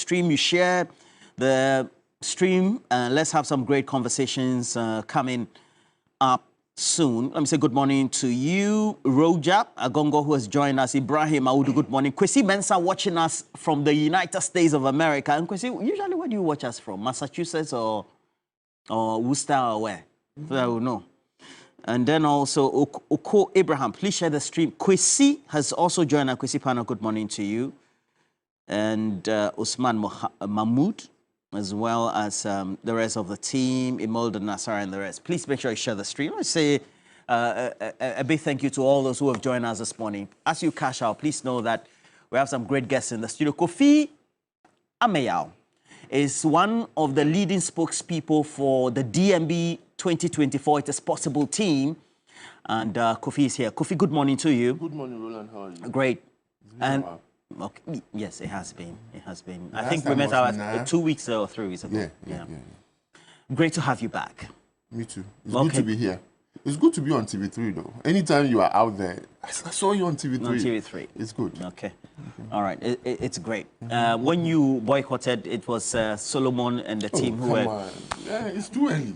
stream, you share the stream, and let's have some great conversations coming up soon. Let me say good morning to you, Roja Agongo, who has joined us. Ibrahim Audu, good morning. Kwesi Mensa watching us from the United States of America. And Kwesi, usually where do you watch us from? Massachusetts or Worcester or where? So I will know. And then also Oko Abraham, please share the stream. Kwesi has also joined us. Kwesi Pano, good morning to you. And Usman Mahmoud, as well as the rest of the team, Imelda Nassar and the rest. Please make sure you share the stream. Let's say a big thank you to all those who have joined us this morning. As you cash out, please know that we have some great guests in the studio. Kofi Ameyao is one of the leading spokespeople for the DMB 2024 It Is Possible team. And Kofi is here. Kofi, good morning to you. Good morning, Roland. How are you? Great. And okay, yes, it has been. It has been. I think we met out 2 weeks or 3 weeks ago. Yeah. Great to have you back. Me too. It's good to be here. It's good to be on TV3 though. Anytime you are out there, I saw you on TV3. On TV3. It's good. Okay. All right. It's great. When you boycotted, it was Solomon and the team who were. Come on. Yeah, it's too early.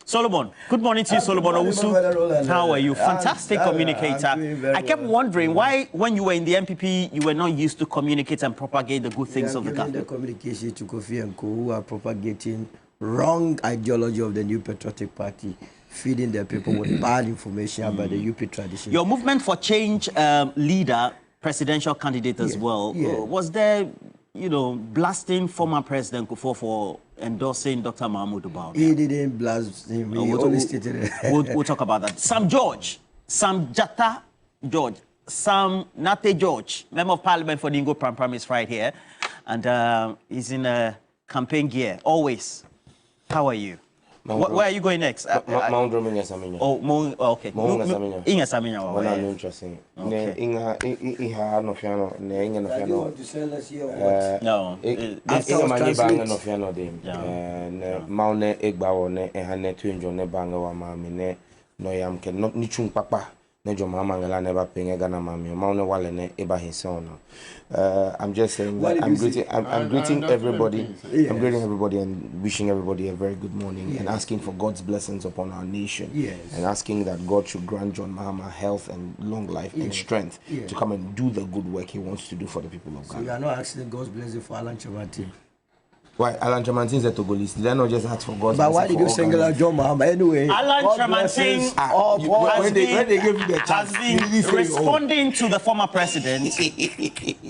Solomon, good morning to you, Solomon Owusu. How are you? Fantastic communicator. I kept wondering why, when you were in the MPP, you were not used to communicate and propagate the good things of the government. The communication to Kofi and Co, who are propagating wrong ideology of the New Patriotic Party, feeding their people with bad information about the UP tradition. Your movement for change leader, presidential candidate as well, was there, you know, blasting former President Kufuor for endorsing Dr. Mahmoud Bawumia? He didn't blast him. He only stated it. We'll talk about that. Sam Jata George, Sam Nate George, Member of Parliament for Dingo Pram is right here. And he's in a campaign gear, always. How are you? Where are you going next? Okay. Inga Saminya. When I'm interesting. Inga no fiano, Inga no fiano. No. Inga mani banga no fiano dim. Maune egbawo ne ehane tuinjo ne banga wa mami ne no yam ke no nichung papa ne jo mama ngala ne ba penge gana mami maune wale ne eba hisono. I'm just saying that I'm greeting everybody. Yeah. I'm greeting everybody and wishing everybody a very good morning and asking for God's blessings upon our nation. Yes. And asking that God should grant John Mahama health and long life and strength to come and do the good work he wants to do for the people of Ghana. So you are not asking God's blessing for Alan Chamantin? Why Alan Chamantin is a Togolese? Did I not just ask for God's blessing? But why did you single out John Mahama anyway? Alan Chamantin has been responding to the former president,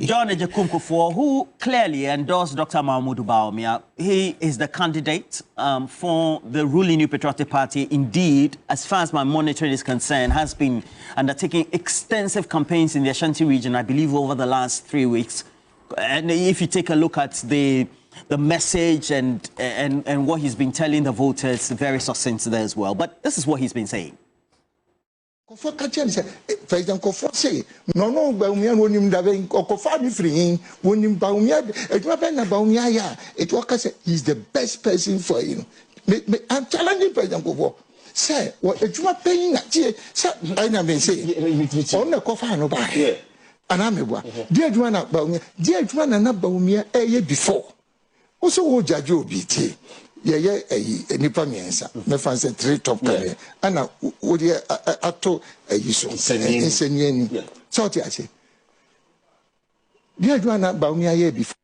John Ejekum Kufuor, who clearly endorsed Dr. Mahmoud Bawumia. He is the candidate for the ruling New Patriotic Party. Indeed, as far as my monitoring is concerned, has been undertaking extensive campaigns in the Ashanti region, I believe, over the last 3 weeks. And if you take a look at the message and what he's been telling the voters, very succinct there as well. But this is what he's been saying. President Kufuor say, no, Bawumia no nim da ben Kufuor ni free wonim Bawumia Bawumia ya it work say he's the best person for you. I'm challenging President Kufuor. Say what ejuma paying na tie say I na ben say on na Kufuor no ba anamebwa dia ejuma na Bawumia dia ejuma na Bawumia eye before also wo judge obiti ye nipa miensa me fancy 3 top career ana wo de ato ayiso nseniani so ti ache dia ejuma na Bawumia ye before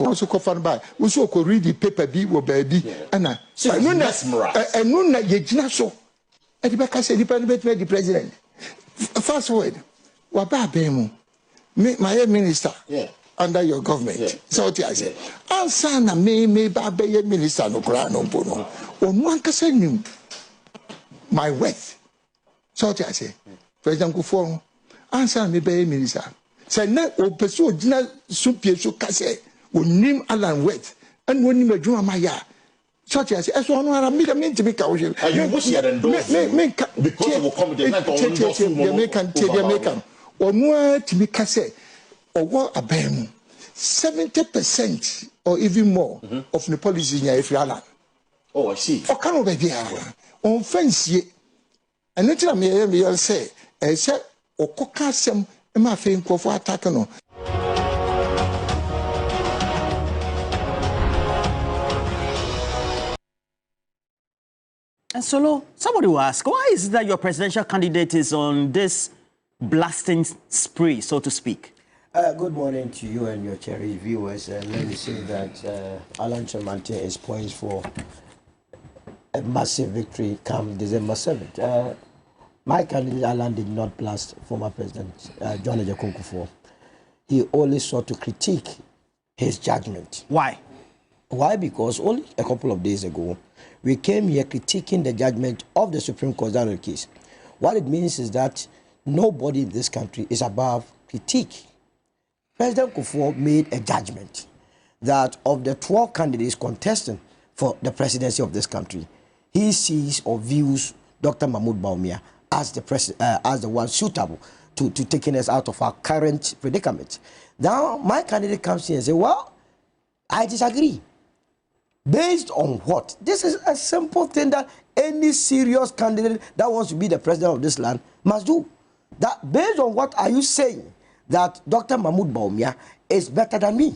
also Kufuor by we so ko read the paper bi wo baby ana enu na ye gina so e di be ka say nipa no be the president fast forward wa ba mu my minister under your government so what I say answer na me ba be minister no kra no mpo no onu ankasa nim my worth so what I say President Kufuor answer me be minister say na o person gina supie so ka say onim Alan worth and onim adwuma ma ya so what I say eso onu ara me me ka wo she you wish you had endorsed because of accommodation they make onu timi ka say or 70% or even more of the policy in your Alan. Oh, I see. For can be on fancy. And let me say, I said, or cockasm, and my friend for attacking. Solo, somebody will ask, why is it that your presidential candidate is on this blasting spree, so to speak? Good morning to you and your cherished viewers. Let me say that Alan Tremonte is poised for a massive victory come December 7th. My candidate Alan did not blast former President John Kufuor. He only sought to critique his judgment. Why? Why? Because only a couple of days ago, we came here critiquing the judgment of the Supreme Court down case. What it means is that nobody in this country is above critique. President Kufuor made a judgment that of the 12 candidates contesting for the presidency of this country, he sees or views Dr. Mahmoud Bawumia as the one suitable to taking us out of our current predicament. Now, my candidate comes here and says, well, I disagree. Based on what? This is a simple thing that any serious candidate that wants to be the president of this land must do. That based on what are you saying that Dr. Mahmoud Bawumia is better than me?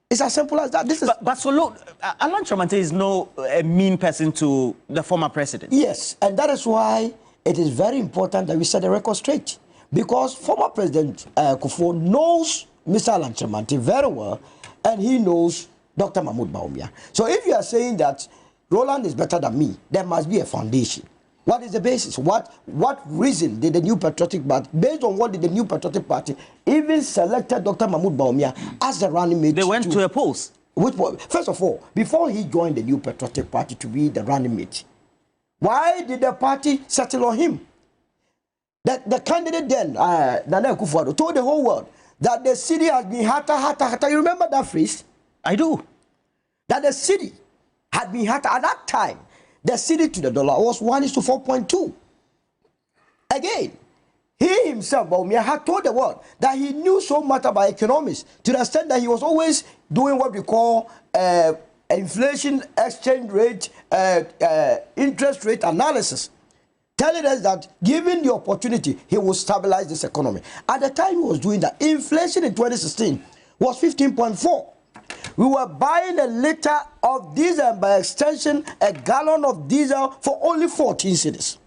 It's as simple as that. This is. But so look, Alan Tremonte is no a mean person to the former president. Yes, and that is why it is very important that we set the record straight. Because former President Kufuor knows Mr. Alan Tremonte very well, and he knows Dr. Mahmoud Bawumia. So if you are saying that Roland is better than me, there must be a foundation. What is the basis? What reason did the New Patriotic Party, based on what did the New Patriotic Party even selected Dr. Mahmoud Bawumia as the running mate? They went to a polls. First of all, before he joined the New Patriotic Party to be the running mate, why did the party settle on him? The candidate then, Nana Akufo-Addo, told the whole world that the city has been hotter. You remember that phrase? I do. That the city had been hotter. At that time, the city to the dollar was 1:4.2. Again, he himself, Bawumia, had told the world that he knew so much about economics to the extent that he was always doing what we call inflation, exchange rate, interest rate analysis, telling us that given the opportunity, he will stabilize this economy. At the time he was doing that, inflation in 2016 was 15.4. We were buying a liter of diesel and by extension a gallon of diesel for only 14 cedis.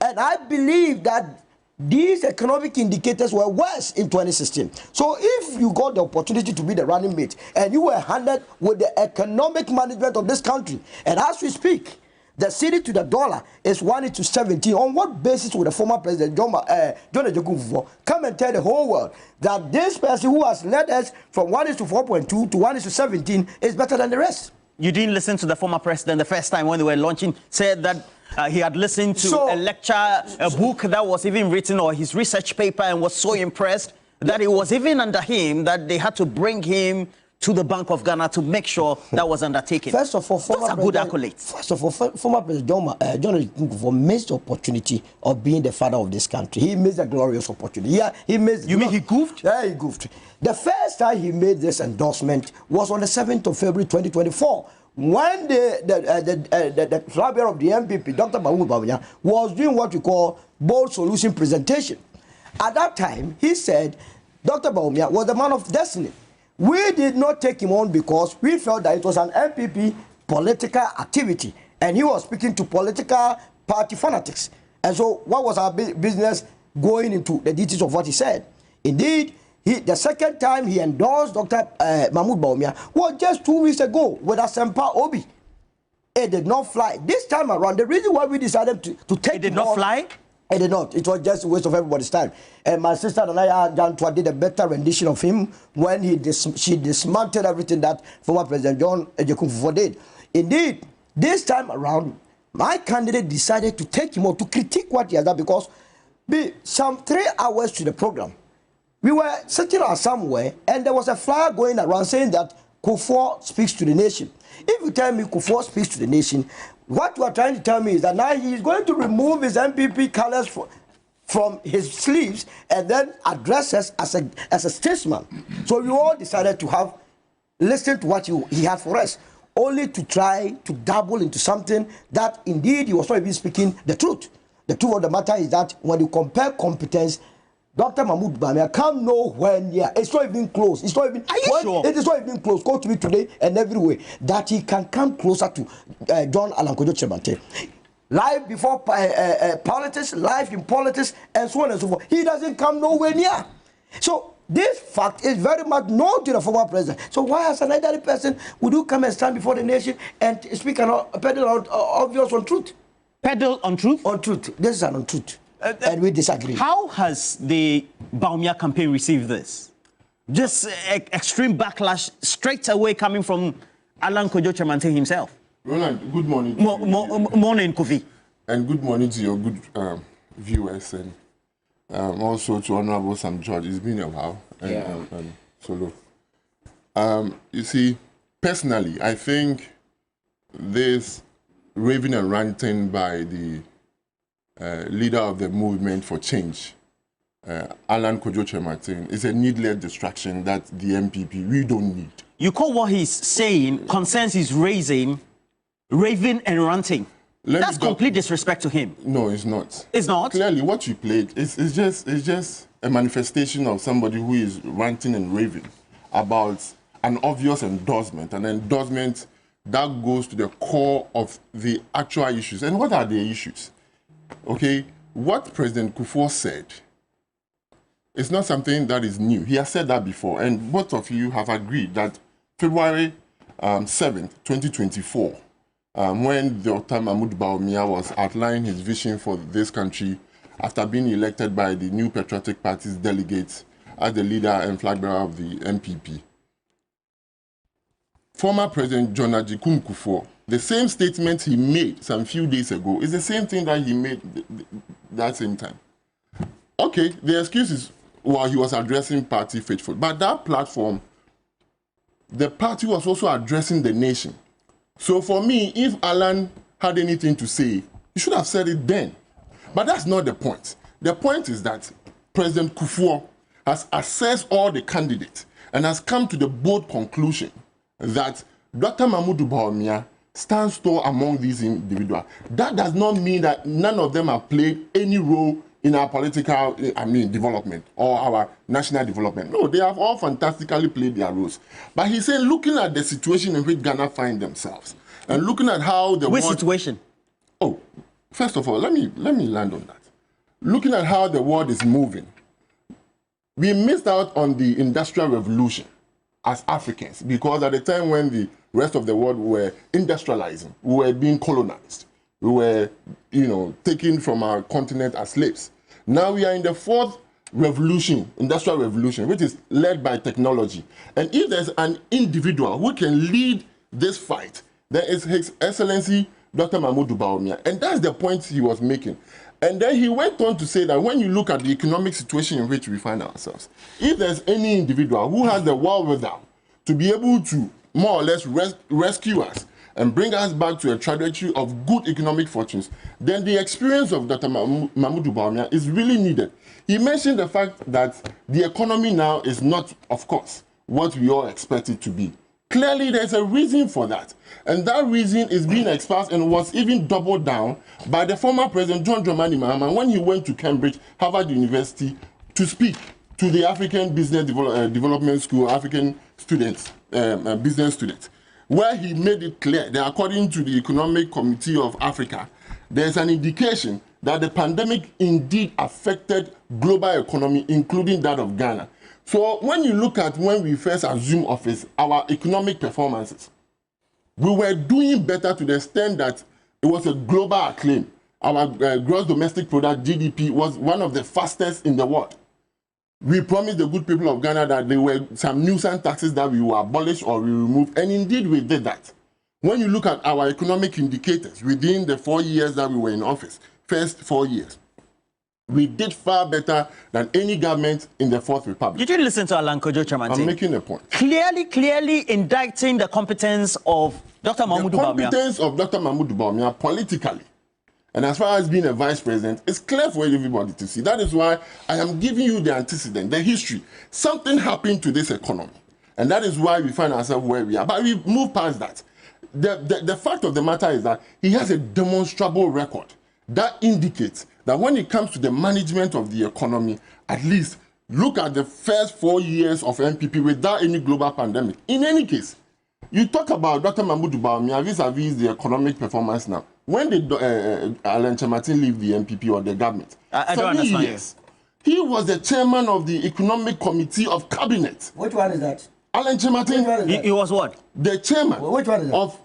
And I believe that these economic indicators were worse in 2016. So if you got the opportunity to be the running mate and you were handed with the economic management of this country, and as we speak, the city to the dollar is 1:17. On what basis would the former president John Kufuor come and tell the whole world that this person who has led us from 1:4.2 to 1:17 is better than the rest? You didn't listen to the former president the first time when they were launching, said that he had listened to a lecture, a book that was even written, or his research paper, and was so impressed that it was even under him that they had to bring him to the Bank of Ghana to make sure that was undertaken. First of all, those are good accolades. First of all, former President John Kufuor missed the opportunity of being the father of this country. He missed a glorious opportunity. Yeah, he missed. You mean he goofed? Yeah, he goofed. The first time he made this endorsement was on the 7th of February 2024. When the flag bearer of the MPP, Dr. Mahmoud Bawumia, was doing what we call bold solution presentation. At that time, he said Dr. Bawumia was the man of destiny. We did not take him on because we felt that it was an MPP political activity and he was speaking to political party fanatics. And so what was our business going into the details of what he said? Indeed, the second time he endorsed Dr. Mahmoud Bawumia was just 2 weeks ago with Asempa Obi. It did not fly. This time around, the reason why we decided to take him on... It did not fly? It did not. It was just a waste of everybody's time. And my sister Nana Jantua did a better rendition of him when she dismantled everything that former President John Kufuor did. Indeed, this time around, my candidate decided to take him on to critique what he has done because some 3 hours to the program, we were sitting out somewhere and there was a flyer going around saying that Kufuor speaks to the nation. If you tell me Kufuor speaks to the nation, what you are trying to tell me is that now he is going to remove his MPP colors from his sleeves and then address us as a statesman. So we all decided to listen to what he had for us, only to try to dabble into something that indeed he was not even speaking the truth. The truth of the matter is that when you compare competence, Dr. Mahmoud Bawumia come nowhere near. It's not even close. It's not even. Are you sure? It is not even close. Go to me today and every way that he can come closer to John Alan Tremonte. life before politics, life in politics, and so on and so forth. He doesn't come nowhere near. So this fact is very much known to the former president. So why, as an elderly person, would you come and stand before the nation and speak peddle obvious untruth? Peddle untruth? Untruth. This is an untruth. And we disagree. How has the Bawumia campaign received this? Just extreme backlash straight away coming from Alan Kojo Chamante himself. Roland, good morning. Morning, Kofi. And good morning to your good viewers, and also to Honorable Sam George. It's been a while. And Solo. You see, personally, I think this raving and ranting by the leader of the movement for change, Alan Kojo Chamante, is a needless distraction that the MPP we don't need. You call what he's saying, concerns he's raising, raving and ranting. That's complete disrespect to him. No, it's not. It's not? Clearly, what you played is just a manifestation of somebody who is ranting and raving about an obvious endorsement, an endorsement that goes to the core of the actual issues. And what are the issues? Okay, what President Kufuor said is not something that is new. He has said that before, and both of you have agreed that February 7th, 2024, when Dr. Mahmoud Bawumia was outlining his vision for this country after being elected by the New Patriotic Party's delegates as the leader and flag bearer of the MPP. Former President John Ajikun Kufuor, the same statement he made some few days ago is the same thing that he made that same time. Okay, the excuse is while he was addressing party faithful, but that platform, the party was also addressing the nation. So for me, if Alan had anything to say, he should have said it then. But that's not the point. The point is that President Kufuor has assessed all the candidates and has come to the bold conclusion that Dr. Mahmoud Bawumia stands tall among these individuals. That does not mean that none of them have played any role in our political, development or our national development. No, they have all fantastically played their roles. But he said, looking at the situation in which Ghana find themselves, and looking at how the Which situation? Oh, first of all, let me land on that. Looking at how the world is moving, we missed out on the Industrial Revolution as Africans, because at the time when the rest of the world were industrializing, we were being colonized. We were, taken from our continent as slaves. Now we are in the fourth revolution, industrial revolution, which is led by technology. And if there's an individual who can lead this fight, there is His Excellency Dr. Mahmoud Bawumia. And that's the point he was making. And then he went on to say that when you look at the economic situation in which we find ourselves, if there's any individual who has the wherewithal to be able to more or less rescue us and bring us back to a trajectory of good economic fortunes, then the experience of Dr. Mahmoud Bawumia is really needed. He mentioned the fact that the economy now is not, of course, what we all expect it to be. Clearly, there's a reason for that. And that reason is being expressed and was even doubled down by the former President John Dramani Mahama when he went to Cambridge, Harvard University, to speak to the African Business Development School, African students, business students, where he made it clear that according to the Economic Committee of Africa, there's an indication that the pandemic indeed affected global economy, including that of Ghana. So when you look at when we first assumed office, our economic performances, we were doing better to the extent that it was a global acclaim. Our gross domestic product, GDP, was one of the fastest in the world. We promised the good people of Ghana that there were some nuisance taxes that we will abolish or we remove, and indeed we did that. When you look at our economic indicators within the 4 years that we were in office, first 4 years, we did far better than any government in the Fourth Republic. Did you listen to Alan Kojo Chamante? I'm making a point. Clearly indicting the competence of Dr. Mahmoud Bawumia. The competence of Dr. Mahmoud Bawumia politically, and as far as being a vice president, it's clear for everybody to see. That is why I am giving you the antecedent, the history. Something happened to this economy, and that is why we find ourselves where we are. But we move past that. The fact of the matter is that he has a demonstrable record that indicates that when it comes to the management of the economy, at least look at the first 4 years of MPP without any global pandemic. In any case, you talk about Dr. Mahmoud Bawumia vis-a-vis the economic performance now. when did Alan Chamatin leave the NPP or the government? I don't understand. Years. He was the chairman of the Economic Committee of Cabinet. Which one is that? Alan Chamatin. He was what? The chairman. Which one is that? Of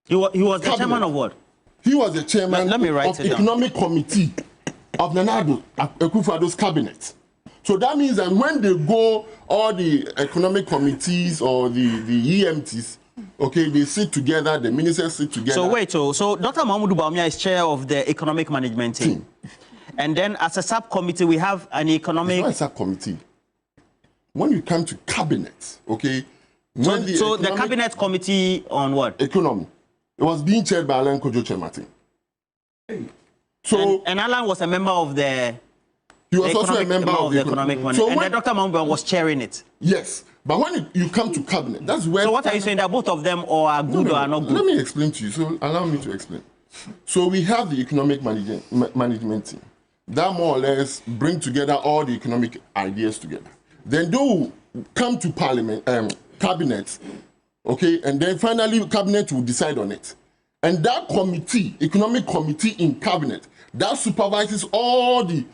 he was the Cabinet. chairman of what? He was the chairman Let me write of it down. Economic Committee of Nana Akufo-Addo's cabinet. So that means that when they go, all the economic committees or the EMTs, okay, they sit together, the ministers sit together. So wait, so Dr. Mahmoud Bawumia is chair of the economic management team. And then as a subcommittee, we have an economic... It's not a subcommittee. When you come to cabinet, okay, when So the cabinet committee on what? Economy. It was being chaired by Alan Kojo Chematin. So and Alan was a member of the... He was also a member of the economic management. So and when, then Dr. Mahmoud was chairing it. Yes. But when you come to cabinet, that's where... So what are you saying, that both of them are good or are not good? Let me explain to you. So allow me to explain. So we have the economic management team that more or less bring together all the economic ideas together. Then they will come to parliament, cabinet, okay, and then finally cabinet will decide on it. And that committee, economic committee in cabinet, that supervises all the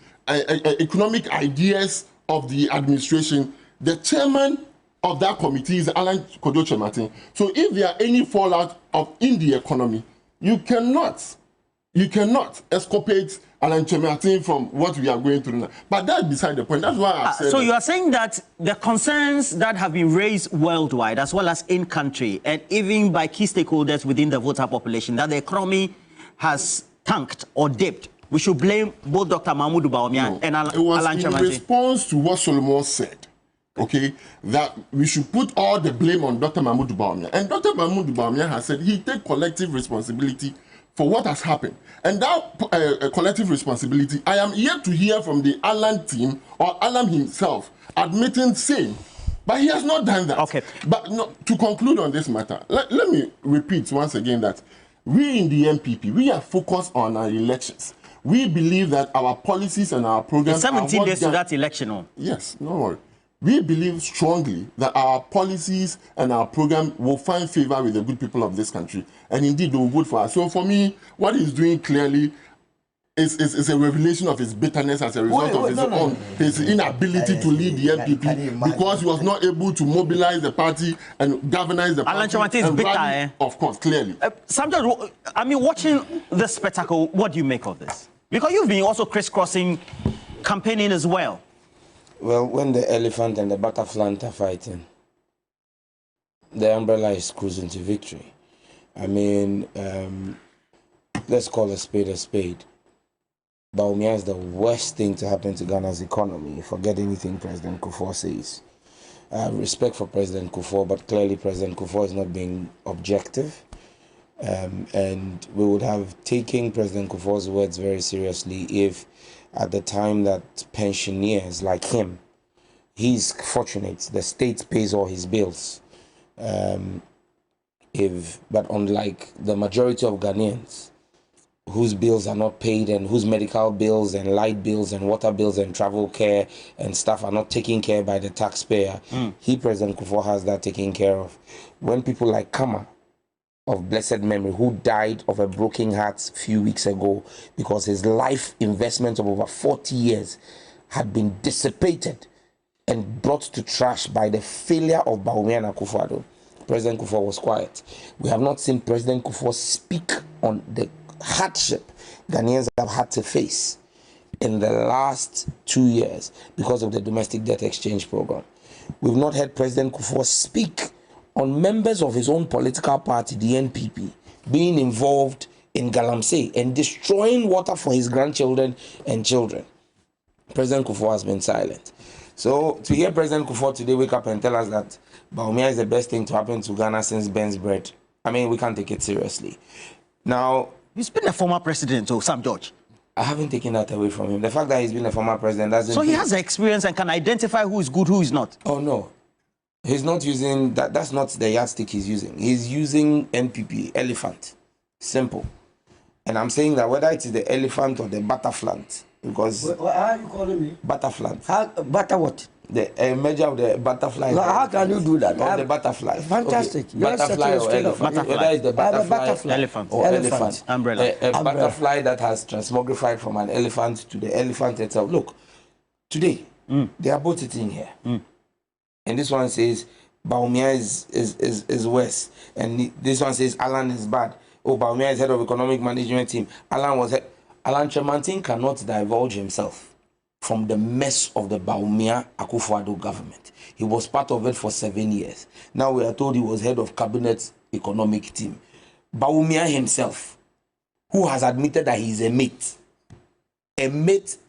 economic ideas of the administration. The chairman of that committee is Alan Kojo Chematin. So if there are any fallout in the economy, you cannot exculpate Alan Chematin from what we are going through now. But that's beside the point. That's why I said... So you are saying that the concerns that have been raised worldwide, as well as in country, and even by key stakeholders within the voter population, that the economy has tanked or dipped, we should blame both Dr. Mahmoud Bawumia and Alan Chematin. It was in response to what Solomon said, okay, that we should put all the blame on Dr. Mahmoud Bawumia. And Dr. Mahmoud Bawumia has said he take collective responsibility for what has happened. And that collective responsibility, I am yet to hear from the Alan team or Alan himself admitting same. But he has not done that. Okay. But no, to conclude on this matter, let me repeat once again that we in the MPP, we are focused on our elections. We believe that our policies and our programs... 17 days to that election. Oh. Yes, no worry. We believe strongly that our policies and our program will find favor with the good people of this country. And indeed, they will vote for us. So for me, what he's doing clearly is a revelation of his bitterness as a result of his inability to lead the MPP because he was not able to mobilize the party and galvanize the party. Alan Chematin is bitter, Of course, clearly. Sometimes, I mean, watching the spectacle, what do you make of this? Because you've been also crisscrossing campaigning as well. Well, when the elephant and the butterfly are fighting, the umbrella is cruising to victory. I mean, let's call a spade a spade. Bawumia is the worst thing to happen to Ghana's economy. Forget anything President Kufuor says. I have respect for President Kufuor, but clearly President Kufuor is not being objective. And we would have taken President Kufuor's words very seriously if at the time that pensioners like him, he's fortunate, the state pays all his bills. But unlike the majority of Ghanaians, whose bills are not paid and whose medical bills and light bills and water bills and travel care and stuff are not taken care by the taxpayer, President Kufuor has that taken care of. When people like Kama, of blessed memory, who died of a broken heart a few weeks ago because his life investment of over 40 years had been dissipated and brought to trash by the failure of Bawumia and Akufo-Addo, President Kufuor was quiet. We have not seen President Kufuor speak on the hardship Ghanaians have had to face in the last 2 years because of the domestic debt exchange program. We've not heard President Kufuor speak on members of his own political party, the NPP, being involved in Galamsey and destroying water for his grandchildren and children. President Kufuor has been silent. So to hear President Kufuor today wake up and tell us that Bawumia is the best thing to happen to Ghana since Ben's bread, I mean, we can't take it seriously. Now, he's been a former president, Sam George. I haven't taken that away from him. The fact that he's been a former president doesn't... So he has the experience and can identify who is good, who is not. Oh, no. He's not using... That's not the yardstick he's using. He's using NPP, elephant. Simple. And I'm saying that whether it is the elephant or the butterfly, because... How are you calling me? Butterfly. Butter what? the measure of the butterfly. Now, how can you do that? Or the butterfly. Fantastic. Okay. Butterfly or elephant. Whether it's the butterfly, elephant, or elephant. Umbrella. A butterfly that has transmogrified from an elephant to the elephant itself. Look, today, they are both sitting here. And this one says, Bawumia is worse. And this one says, Alan is bad. Oh, Bawumia is head of economic management team. Alan Tremantin cannot divulge himself from the mess of the Bawumia Akufo-Addo government. He was part of it for 7 years. Now we are told he was head of cabinet economic team. Bawumia himself, who has admitted that he is a mate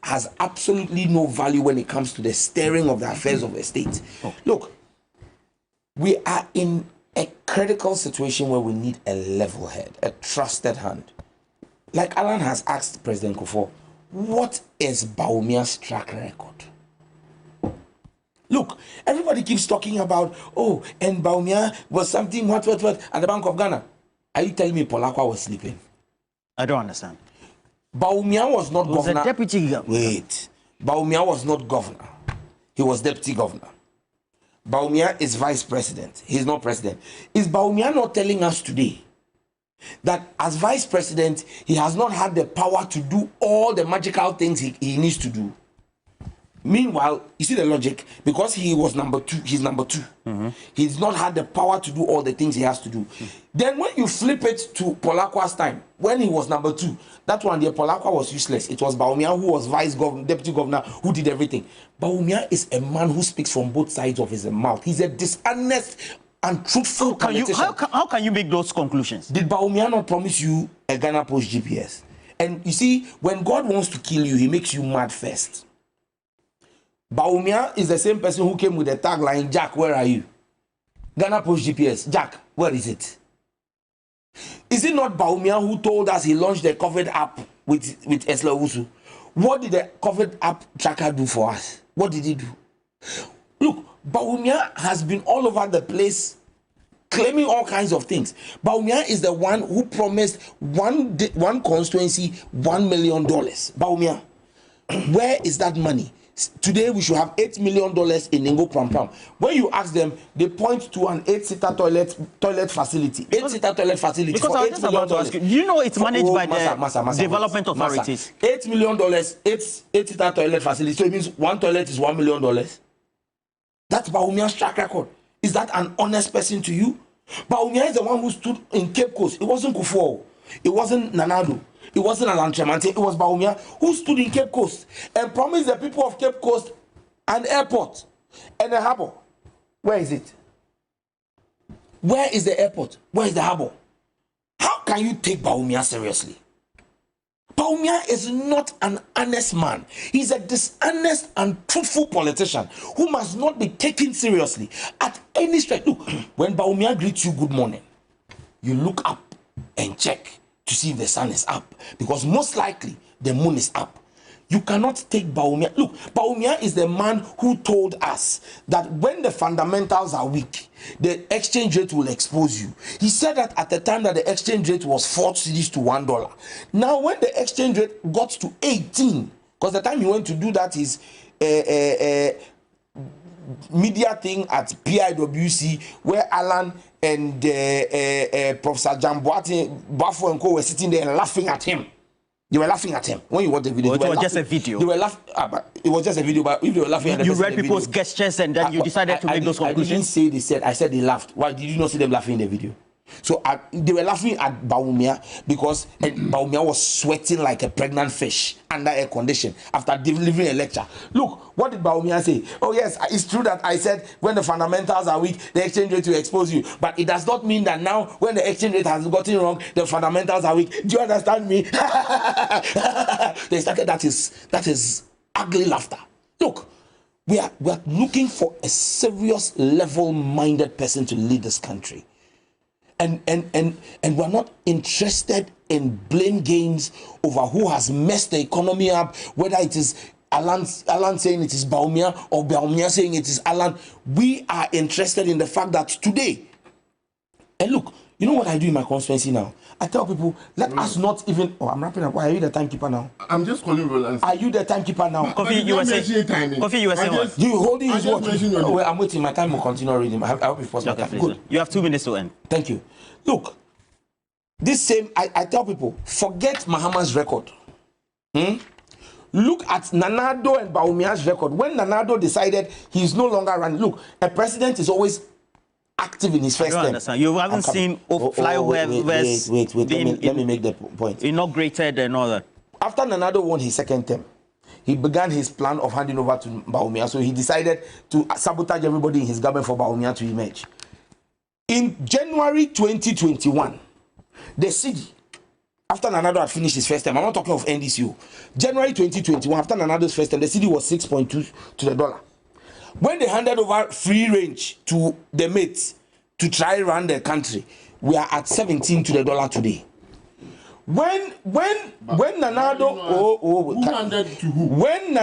has absolutely no value when it comes to the steering of the affairs of a state. Look, we are in a critical situation where we need a level head, a trusted hand. Like Alan has asked President Kufuor, what is Bawumia's track record? Look, everybody keeps talking about, oh, and Bawumia was something, what, at the Bank of Ghana. Are you telling me Polakwa was sleeping? I don't understand. Bawumia was not governor. Was a deputy governor. Wait. Bawumia was not governor. He was deputy governor. Bawumia is vice president. He's not president. Is Bawumia not telling us today that as vice president, he has not had the power to do all the magical things he needs to do? Meanwhile, you see the logic, because he was number two, he's number two. He's not had the power to do all the things he has to do. Then when you flip it to Polakwa's time, when he was number two, that one, the Polakwa was useless. It was Bawumia who was deputy governor, who did everything. Bawumia is a man who speaks from both sides of his mouth. He's a dishonest and truthful politician. How can you make those conclusions? Did Bawumia not promise you a Ghana Post GPS? And you see, when God wants to kill you, he makes you mad first. Bawumia is the same person who came with the tagline, Jack, where are you? Ghana Post GPS, Jack, where is it? Is it not Bawumia who told us he launched the COVID app with Esla Owusu? What did the COVID app tracker do for us? What did he do? Look, Bawumia has been all over the place claiming all kinds of things. Bawumia is the one who promised one constituency $1 million. Bawumia, where is that money? Today we should have $8 million in Ngo Pram Pram. When you ask them, they point to an 8-seater toilet facility. 8-seater toilet facility. Because I was just about to ask you, do you know it's managed by the development authorities? $8 million, 8-seater toilet facility. So it means one toilet is $1 million. That's Bawumia's track record. Is that an honest person to you? Bawumia is the one who stood in Cape Coast. It wasn't Kufuor. It wasn't Nanado. It wasn't Alan Tremantin. It was Bawumia who stood in Cape Coast and promised the people of Cape Coast an airport and a harbour. Where is it? Where is the airport? Where is the harbour? How can you take Bawumia seriously? Bawumia is not an honest man. He's a dishonest and truthful politician who must not be taken seriously at any stretch. Look, when Bawumia greets you good morning, you look up and check to see if the sun is up, because most likely the moon is up. You cannot take Bawumia. Look, Bawumia is the man who told us that when the fundamentals are weak, the exchange rate will expose you. He said that at the time that the exchange rate was 4 cedis to $1. Now, when the exchange rate got to 18, because the time he went to do that is media thing at PIWC, where Alan and Professor Jamboati, Bafo and Co were sitting there and laughing at him. They were laughing at him. When you watch the video, it was just a video. They were laughing. But it was just a video. But if they were laughing at the you read people's gestures and then you decided to make those conclusions. I didn't say they said. I said they laughed. Why did you not see them laughing in the video? So they were laughing at Bawumia because Bawumia was sweating like a pregnant fish under air condition after delivering a lecture. Look, what did Bawumia say? Oh yes, it's true that I said when the fundamentals are weak, the exchange rate will expose you. But it does not mean that now when the exchange rate has gotten wrong, the fundamentals are weak. Do you understand me? They started, that is ugly laughter. Look, we are looking for a serious level-minded person to lead this country. And we're not interested in blame games over who has messed the economy up, whether it is Alan saying it is Bawumia or Bawumia saying it is Alan. We are interested in the fact that today, and look, You know what I do in my constituency now? I tell people, let us not even. Oh, I'm wrapping up. Why are you the timekeeper now? I'm just calling Roland. Are you the timekeeper now? Coffee, you were saying. Coffee, you were saying what? You holding his watch. Oh, well, I'm waiting. My time will continue reading. I hope it's possible. Okay, Good. You have 2 minutes to end. Thank you. Look, this same. I tell people, forget Mahama's record. Look at Nanado and Baumia's record. When Nanado decided he's no longer running, look, a president is always active in his first term. Understand. You haven't seen flyovers. Wait. Let me make the point. Inaugurated and all that. After Nanado won his second term, he began his plan of handing over to Bawumia. So he decided to sabotage everybody in his government for Bawumia to emerge. In January 2021, the city, after Nanado had finished his first term, I'm not talking of NDCU. January 2021, after Nanado's first term, the city was 6.2 to the dollar. When they handed over free range to the mates to try run the country, we are at 17 to the dollar today. When Nanado who handed to who? When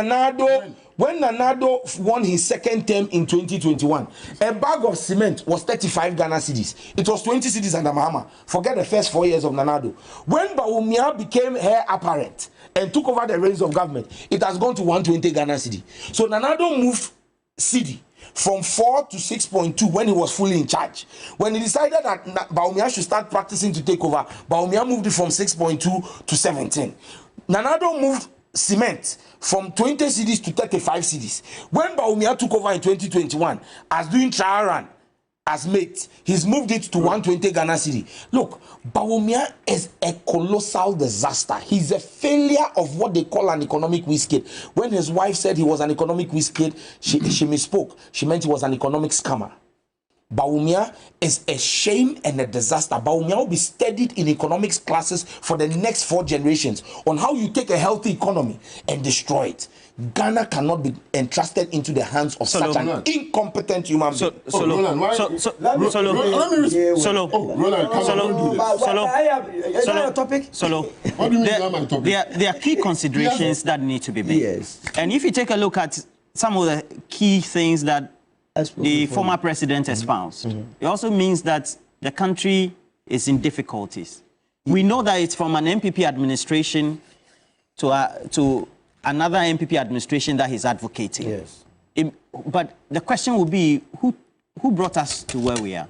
Nanado won his second term in 2021, a bag of cement was 35 Ghana cedis. It was 20 cedis under Mahama. Forget the first 4 years of Nanado. When Bawumia became heir apparent and took over the reins of government, it has gone to 120 Ghana cedi. So Nanado moved cedi from 4 to 6.2 when he was fully in charge. When he decided that Bawumia should start practicing to take over, Bawumia moved it from 6.2 to 17. Nanado moved cement from 20 cedis to 35 cedis. When Bawumia took over in 2021 as doing trial run as mate, he's moved it to 120 Ghana cedi. Look, Bawumia is a colossal disaster. He's a failure of what they call an economic whiskey. When his wife said he was an economic whiskey, she misspoke. She meant he was an economic scammer. Bawumia is a shame and a disaster. Bawumia will be studied in economics classes for the next 4 generations on how you take a healthy economy and destroy it. Ghana cannot be entrusted into the hands of such an incompetent human being. Roland, why? Roland, topic. What do you mean my topic? There are key considerations that need to be made. Yes. And if you take a look at some of the key things that the former president espoused, it also means that the country is in difficulties. We know that it's from an MPP administration to another MPP administration that he's advocating. Yes. But the question will be, who brought us to where we are?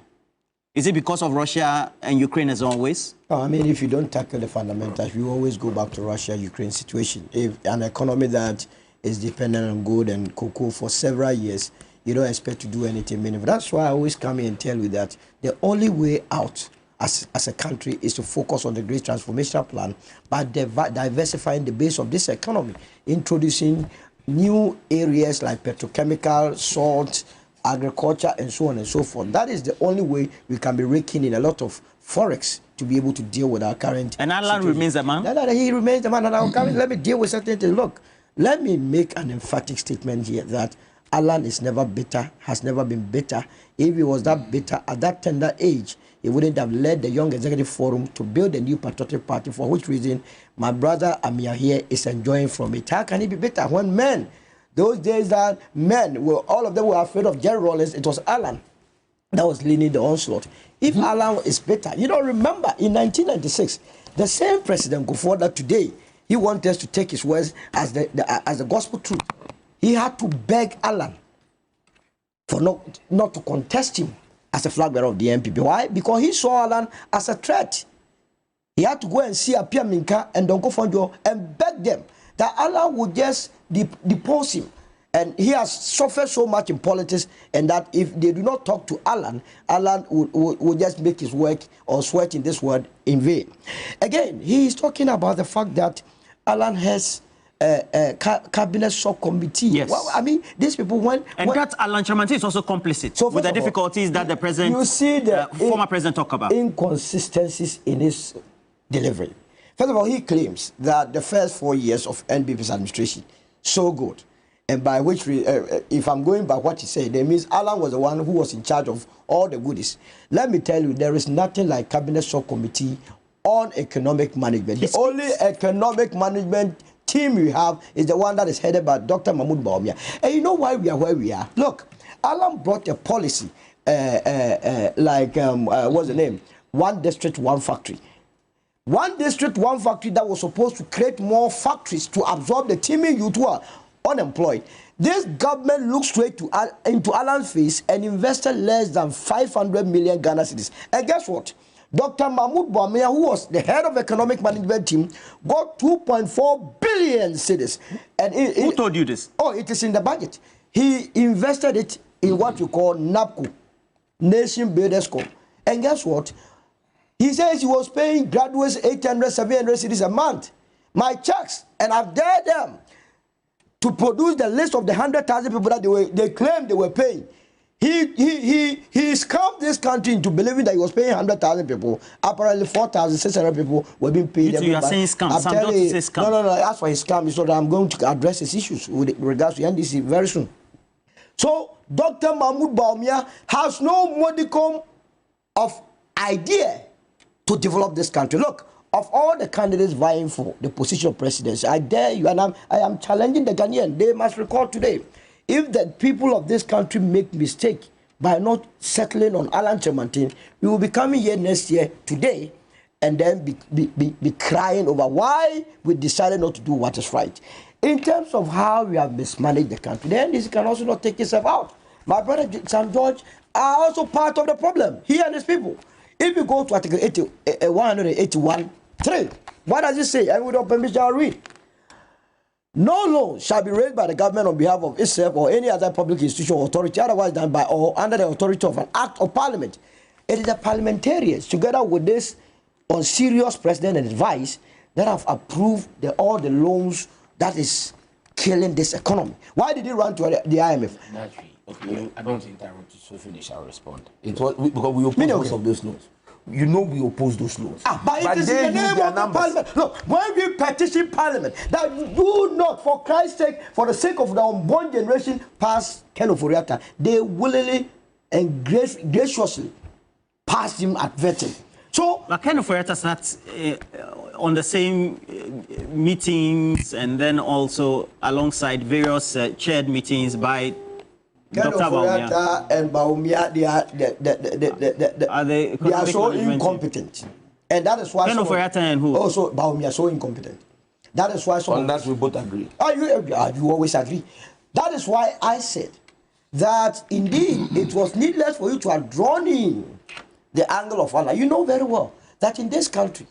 Is it because of Russia and Ukraine as always? I mean, if you don't tackle the fundamentals, you always go back to Russia-Ukraine situation. If an economy that is dependent on gold and cocoa for several years, you don't expect to do anything meaningful. That's why I always come in and tell you that the only way out as a country is to focus on the great transformation plan by diversifying the base of this economy, introducing new areas like petrochemical, salt, agriculture, and so on and so forth. That is the only way we can be raking in a lot of forex to be able to deal with our current And Alan remains the man? He remains the man. And let me deal with certain things. Look, let me make an emphatic statement here that Alan is never bitter, has never been bitter. If he was that bitter at that tender age, he wouldn't have led the Young Executive Forum to build a new patriotic party, for which reason my brother Amir here is enjoying from it. How can he be bitter when men, those days that men, all of them were afraid of Jerry Rawlings, it was Alan that was leading the onslaught. If Alan is bitter, you don't remember in 1996, the same President Kufuor that today he wanted us to take his words as the gospel truth. He had to beg Alan for not to contest him as a flag bearer of the MPP. Why? Because he saw Alan as a threat. He had to go and see Apia Minka and Donko Fonjo and beg them that Alan would just depose him. And he has suffered so much in politics, and that if they do not talk to Alan, Alan will just make his work or sweat in this world in vain. Again, he is talking about the fact that Alan has a cabinet subcommittee. Yes. Well, I mean, these people that Alan Chamanti is also complicit with the difficulties that the president, you see the former president, talk about. Inconsistencies in his delivery. First of all, he claims that the first 4 years of NPP's administration so good, and by which if I'm going by what he said, that means Alan was the one who was in charge of all the goodies. Let me tell you, there is nothing like cabinet subcommittee on economic management. The only economic management team we have is the one that is headed by Dr. Mahmoud Bawumia. And you know why we are where we are? Look, Alan brought a policy what's the name? one district, one factory. One district, one factory that was supposed to create more factories to absorb the teeming youth who are unemployed. This government looked straight into Alan's face and invested less than 500 million Ghana cedis. And guess what? Dr. Mahmoud Bawumia, who was the head of the economic management team, got 2.4 billion cedis. And who told you this? Oh, it is in the budget. He invested it in what you call NAPCO, Nation Builders Corp. And guess what? He says he was paying graduates 800, 700 cedis a month. My checks, and I've dared them to produce the list of the 100,000 people that they claimed they were paying. He scammed this country into believing that he was paying 100,000 people. Apparently 4,600 people were being paid. You are saying scam. Some doctors say scam. No. As for his scam, so that I'm going to address his issues with regards to NDC very soon. So Dr. Mahmoud Bawumia has no modicum of idea to develop this country. Look, of all the candidates vying for the position of presidency, I dare you, and I am challenging the Ghanaian. They must record today. If the people of this country make mistake by not settling on Alan Chemantin, we will be coming here next year today and then be crying over why we decided not to do what is right. In terms of how we have mismanaged the country, the NDC can also not take itself out. My brother Sam George are also part of the problem, he and his people. If you go to Article 181.3, what does it say? And with your permission, I'll read. No loan shall be raised by the government on behalf of itself or any other public institution or authority otherwise done by or under the authority of an act of parliament. It is the parliamentarians, together with this unserious president and his vice, that have approved all the loans that is killing this economy. Why did he run to the IMF? Okay, I don't interrupt you, so finish, I'll respond. It was because we oppose most of those loans. You know we oppose those loans. But it is in the name of the parliament. Look, when we petition parliament that do not, for Christ's sake, for the sake of the unborn generation, pass Ken Ofori-Atta, they willingly and graciously pass him at vetting. So, but Ken Ofori-Atta sat on the same meetings and then also alongside various chaired meetings by Dr. Ofori-Atta and Bawumia, they are so incompetent. And that is why... Ken Ofori-Atta and who? Also, Bawumia are so incompetent. That is why... On that we both agree. You always agree. That is why I said that indeed it was needless for you to have drawn in the angle of honor. You know very well that in this country,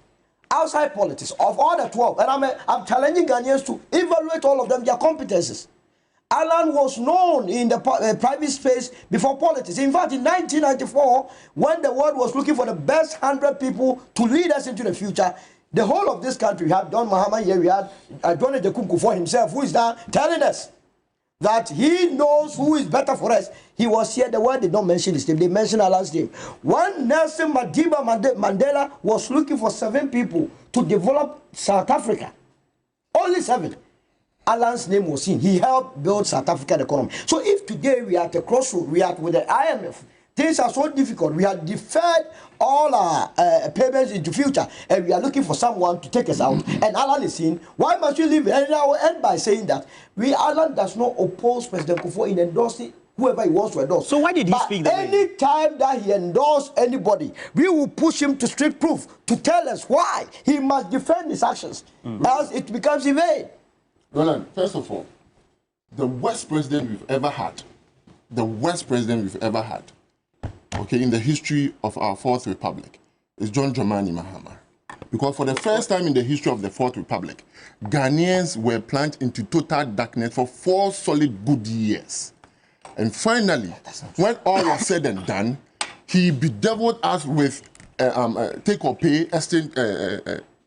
outside politics, of all the 12, and I'm challenging Ghanaians to evaluate all of them, their competences. Alan was known in the private space before politics. In fact, in 1994, when the world was looking for the best 100 people to lead us into the future, the whole of this country, we had Don Mahama here, we had John Ejekunku for himself, who is now telling us that he knows who is better for us. He was here, the world did not mention his name, they mentioned Alan's name. When Nelson Mandela was looking for 7 people to develop South Africa, only 7. Alan's name was in. He helped build South African economy. So if today we are at a crossroad, we are with the IMF, things are so difficult. We have deferred all our payments into future, and we are looking for someone to take us out. And Alan is in. Why must we leave? And I will end by saying that Alan does not oppose President Kufuor in endorsing whoever he wants to endorse. So why did he speak that way? Any time that he endorses anybody, we will push him to street proof to tell us why he must defend his actions, else it becomes in vain. Roland, first of all, the worst president we've ever had, okay, in the history of our Fourth Republic is John Dramani Mahama. Because for the first time in the history of the Fourth Republic, Ghanaians were plunged into total darkness for 4 solid good years. And finally, when all was said and done, he bedeviled us with take or pay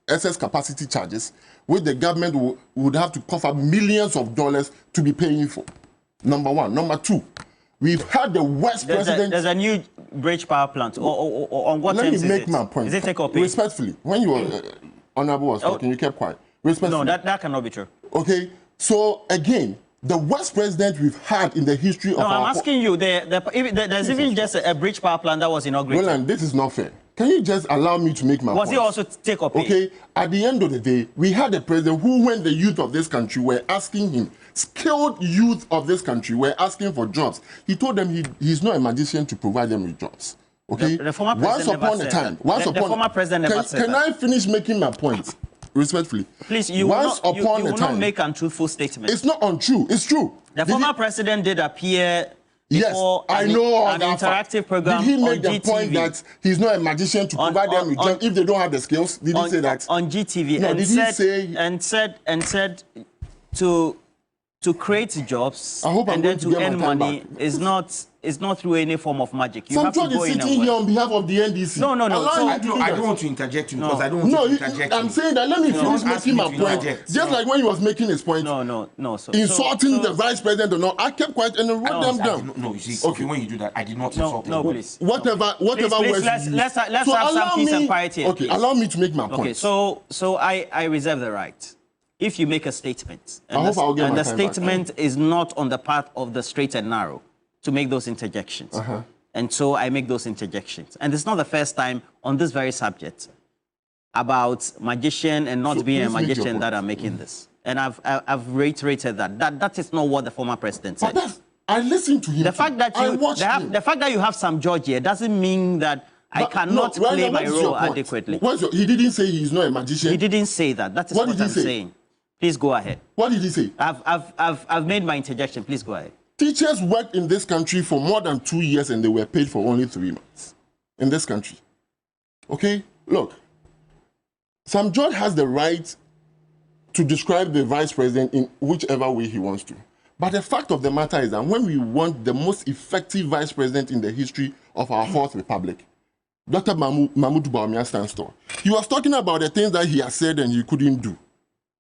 excess capacity charges, which the government would have to cough up millions of dollars to be paying for. Number one. Number two, we've had the worst president... There's a new bridge power plant. Or on what terms is it? Let me make my point. Is it take or pay? Respectfully, when you were Honorable was talking, you kept quiet. Respectfully. No, that cannot be true. Okay, so again, the worst president we've had in the history of our... No, I'm asking you, there's even just a bridge power plant that was inaugurated. Roland, this is not fair. Can you just allow me to make my point? Was he also take or pay? Okay, at the end of the day, we had a president who, when the youth of this country were asking him, skilled youth of this country were asking for jobs, he told them he's not a magician to provide them with jobs. Okay? The former president the former president never said Can I finish making my point? Respectfully. Please, you will not make untruthful statements. It's not untrue. It's true. The former president did appear before I know an interactive program. Did he make the GTV. Point that he's not a magician to provide them with jobs if they don't have the skills? Did he say that? On GTV. No, said to create jobs and then to earn money is not through any form of magic. You have to go in and sitting here on behalf of the NDC. No. So I don't want to interject you because I don't want to interject. I'm saying that. Let me finish making my point. Just like when he was making his point. No. Insulting the vice president or not, I kept quiet and wrote them down. No, you see, okay, when you do that, I did not insult him. No, please. Whatever please, let's have some peace and quiet here. Okay, allow me to make my point. Okay, so I reserve the right. If you make a statement and the statement is not on the path of the straight and narrow, to make those interjections. And so I make those interjections. And it's not the first time on this very subject about magician and not being a magician that I'm making this. And I've reiterated that is not what the former president said. I listened to him. The fact that you have some George here doesn't mean that I cannot play my role adequately. He didn't say he's not a magician. He didn't say that. That is what I'm saying. Please go ahead. What did he say? I've made my interjection. Please go ahead. Teachers worked in this country for more than 2 years and they were paid for only 3 months in this country. Okay? Look, Sam George has the right to describe the vice president in whichever way he wants to. But the fact of the matter is that when we want the most effective vice president in the history of our fourth republic, Dr. Mahmoud Bawumia stands tall. He was talking about the things that he has said and he couldn't do.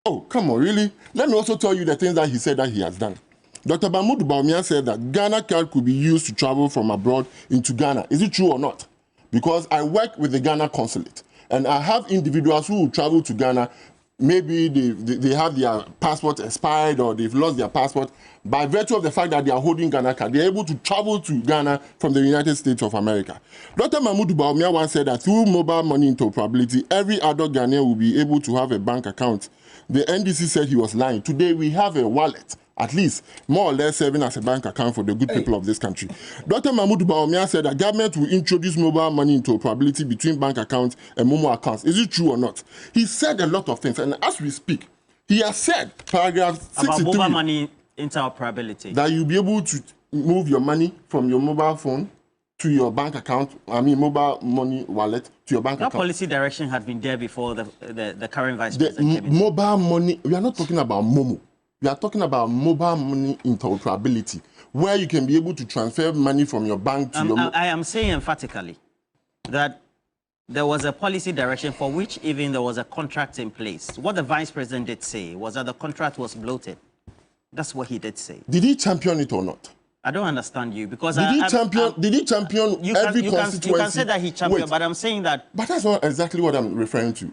Oh, come on, really? Let me also tell you the things that he said that he has done. Dr. Mahmoud Bawumia said that Ghana card could be used to travel from abroad into Ghana. Is it true or not? Because I work with the Ghana consulate, and I have individuals who will travel to Ghana. Maybe they have their passport expired or they've lost their passport. By virtue of the fact that they are holding Ghana card, they're able to travel to Ghana from the United States of America. Dr. Mahmoud Bawumia once said that through mobile money interoperability, every adult Ghanaian will be able to have a bank account. The NDC said he was lying. Today we have a wallet, at least more or less serving as a bank account for the good people of this country. Dr. Mahmoud Bawumia said that government will introduce mobile money interoperability between bank accounts and Momo accounts. Is it true or not? He said a lot of things, and as we speak, he has said, paragraph 63, about mobile money interoperability, that you'll be able to move your money from your mobile phone to your bank account, mobile money wallet to your bank account. That policy direction had been there before the current vice president came in. Mobile money, we are not talking about Momo. We are talking about mobile money interoperability, where you can be able to transfer money from your bank to your... I am saying emphatically that there was a policy direction for which even there was a contract in place. What the vice president did say was that the contract was bloated. That's what he did say. Did he champion it or not? I don't understand you because did he champion every constituency? You can say that he championed, but I'm saying that. But that's not exactly what I'm referring to.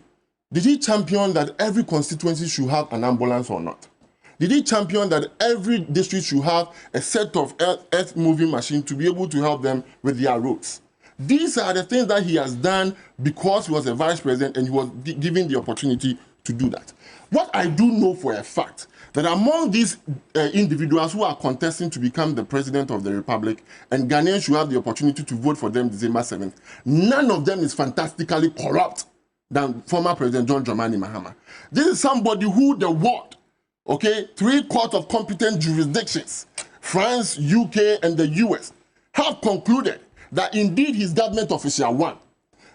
Did he champion that every constituency should have an ambulance or not? Did he champion that every district should have a set of earth-moving machines to be able to help them with their roads? These are the things that he has done because he was a vice president and he was given the opportunity to do that. What I do know for a fact, that among these individuals who are contesting to become the president of the republic, and Ghanaians should have the opportunity to vote for them December 7th, none of them is fantastically corrupt than former President John Dramani Mahama. This is somebody who the world, okay, 3 courts of competent jurisdictions, France, UK, and the US, have concluded that indeed his government official won.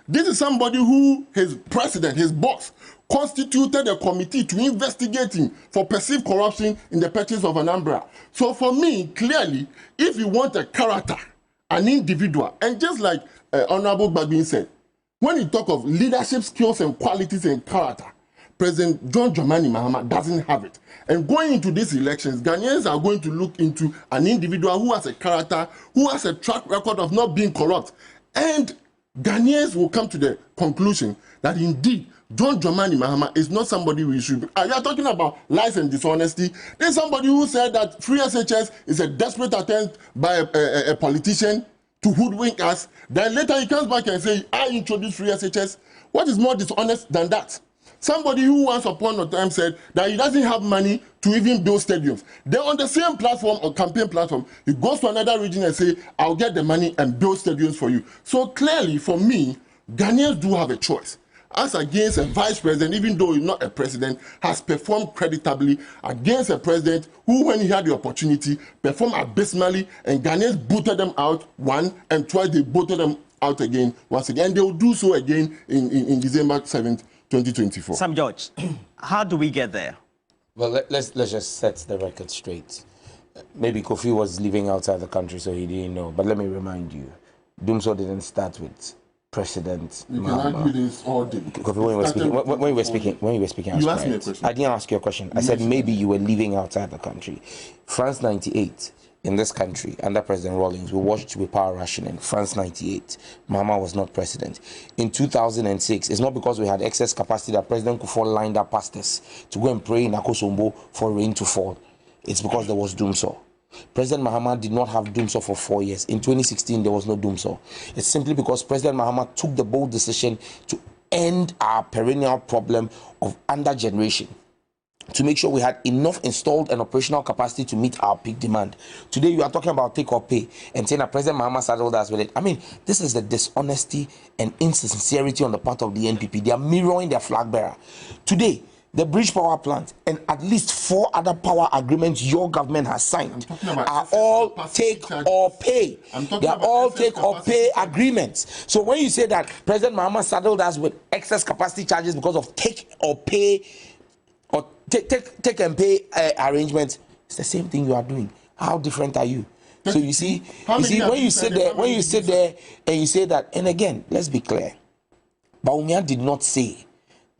This is somebody who, his president, his boss, constituted a committee to investigate him for perceived corruption in the purchase of an umbrella. So for me, clearly, if you want a character, an individual, and just like Honorable Bagbin said, when you talk of leadership skills and qualities and character, President John Dramani Mahama doesn't have it. And going into these elections, Ghanaians are going to look into an individual who has a character, who has a track record of not being corrupt. And Ghanaians will come to the conclusion that indeed John Dramani Mahama is not somebody we should be. You are talking about lies and dishonesty. There's somebody who said that free SHS is a desperate attempt by a politician to hoodwink us. Then later he comes back and says, I introduced free SHS. What is more dishonest than that? Somebody who once upon a time said that he doesn't have money to even build stadiums. Then on the same platform or campaign platform, he goes to another region and say, I'll get the money and build stadiums for you. So clearly, for me, Ghanaians do have a choice. As against a vice president, even though he's not a president, has performed creditably against a president who, when he had the opportunity, performed abysmally, and Ghanaians booted them out one, and twice they booted them out again, once again. And they will do so again in December 7th, 2024. Sam George, how do we get there? Well, let's just set the record straight. Maybe Kofi was living outside the country, so he didn't know. But let me remind you, Doomsor didn't start with President You can argue this all day. Kofi, when you were speaking, you asked me a question. I didn't ask you a question. I said maybe you were living outside the country. France 98 in this country under President Rawlings, we watched with power rationing. France 98, Mahama was not president. In 2006, it's not because we had excess capacity that President Kufuor lined up pastors to go and pray in Akosombo for rain to fall. It's because there was Doomsor. President Mahama did not have Doomsor for 4 years. In 2016, there was no Doomsor. It's simply because President Mahama took the bold decision to end our perennial problem of under-generation, to make sure we had enough installed and operational capacity to meet our peak demand. Today, you are talking about take or pay and saying that President Mahama saddled us with it. I mean, this is the dishonesty and insincerity on the part of the NPP. They are mirroring their flag bearer. Today, the bridge power plant and at least 4 other power agreements your government has signed are all take or pay. They are all take or pay agreements. So when you say that President Mahama saddled us with excess capacity charges because of take or pay or take and pay arrangements, it's the same thing you are doing. How different are you? So you see when you sit there and you say that, and again, let's be clear, Bawumia did not say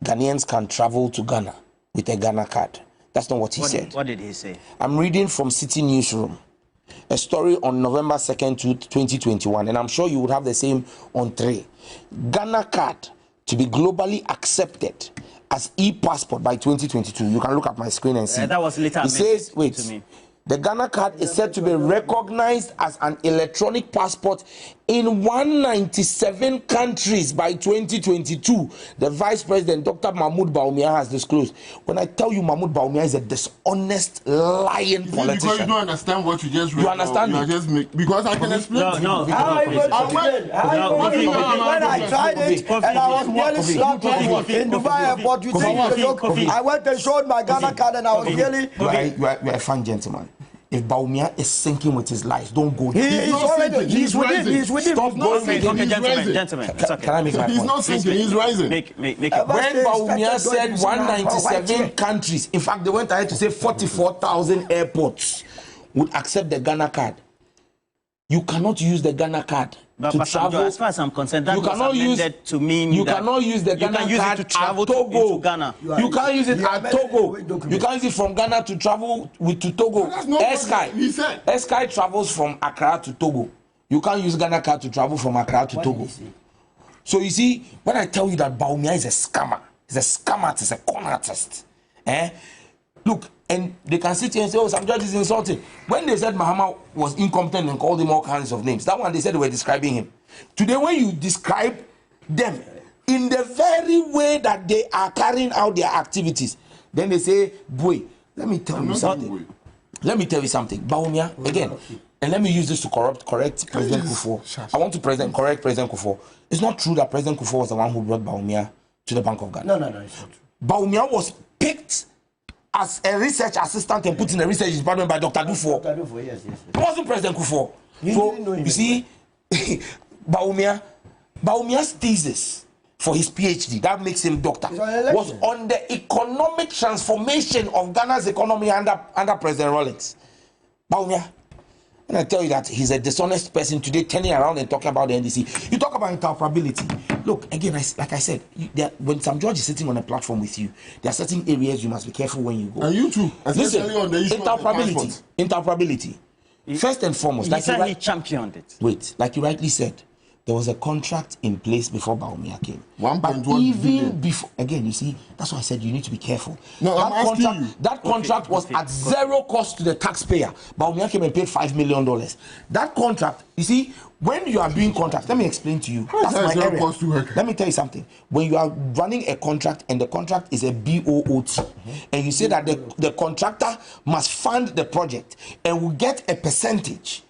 Ghanaians can travel to Ghana with a Ghana card. That's not what he said. What did he say? I'm reading from City Newsroom, a story on November 2nd, 2021, and I'm sure you would have the same on 3. Ghana card to be globally accepted as e-passport by 2022. You can look at my screen and see. That was later. It says, wait. To me. The Ghana card is said to be recognized as an electronic passport in 197 countries by 2022. The Vice President, Dr. Mahmoud Bawumia, has disclosed. When I tell you Mahmoud Bawumia is a dishonest, lying politician. Because you don't understand what you just read. You understand me? Because I can explain. No. When I tried it and I was nearly slapped in Dubai airport, you think I went and showed my Ghana card and I was nearly... You are a fine gentleman. If Bawumia is sinking with his lies, don't go there. He's within. Stop going okay, gentlemen. It's okay. Can I make my point? He's not sinking, he's rising. Make When Bawumia said 197 countries, in fact, they went ahead to say 44,000 airports would accept the Ghana card. You cannot use the Ghana card to travel. As far as I'm concerned, that you was amended to mean you that cannot use the Ghana card to travel at Togo. to Ghana. You can't use it at Togo. You can't use it from Ghana to travel to Togo. Sky travels from Accra to Togo. You can't use Ghana card to travel from Accra to Togo. So you see, when I tell you that Bawumia is a scammer, he's a scam artist, a con artist. Look, and they can sit here and say, oh, some judge is insulting. When they said Mahama was incompetent and called him all kinds of names, that one they said they were describing him. Today, when you describe them in the very way that they are carrying out their activities, then they say, boy, let me tell you something. Let me tell you something. Bawumia, again, and let me use this to correct President Kufuor. I want to correct President Kufuor. It's not true that President Kufuor was the one who brought Bawumia to the Bank of Ghana. No, it's not true. Bawumia was picked as a research assistant and put in a research department by Dr. Dufour. Yes. It wasn't President Kufuor. So, you see, Bawumia's thesis for his PhD, that makes him doctor, was on the economic transformation of Ghana's economy under President Rawlings. Bawumia, when I tell you that he's a dishonest person today, turning around and talking about the NDC, you talk about interoperability. Look, again, like I said, when Sam George is sitting on a platform with you, there are certain areas you must be careful when you go. And you too. Listen, on the issue interoperability. First and foremost, he said he championed it. Wait, like you rightly said, there was a contract in place before Bawumia came. 1.1 but even billion. before, again, you see, that's why I said you need to be careful. No, I'm asking you. That contract was at zero cost to the taxpayer. Bawumia came and paid $5 million. That contract, you see, when you are doing contracts, let me explain to you. That's my area. Cost to work? Let me tell you something. When you are running a contract and the contract is a BOOT, and you say that the contractor must fund the project and will get a percentage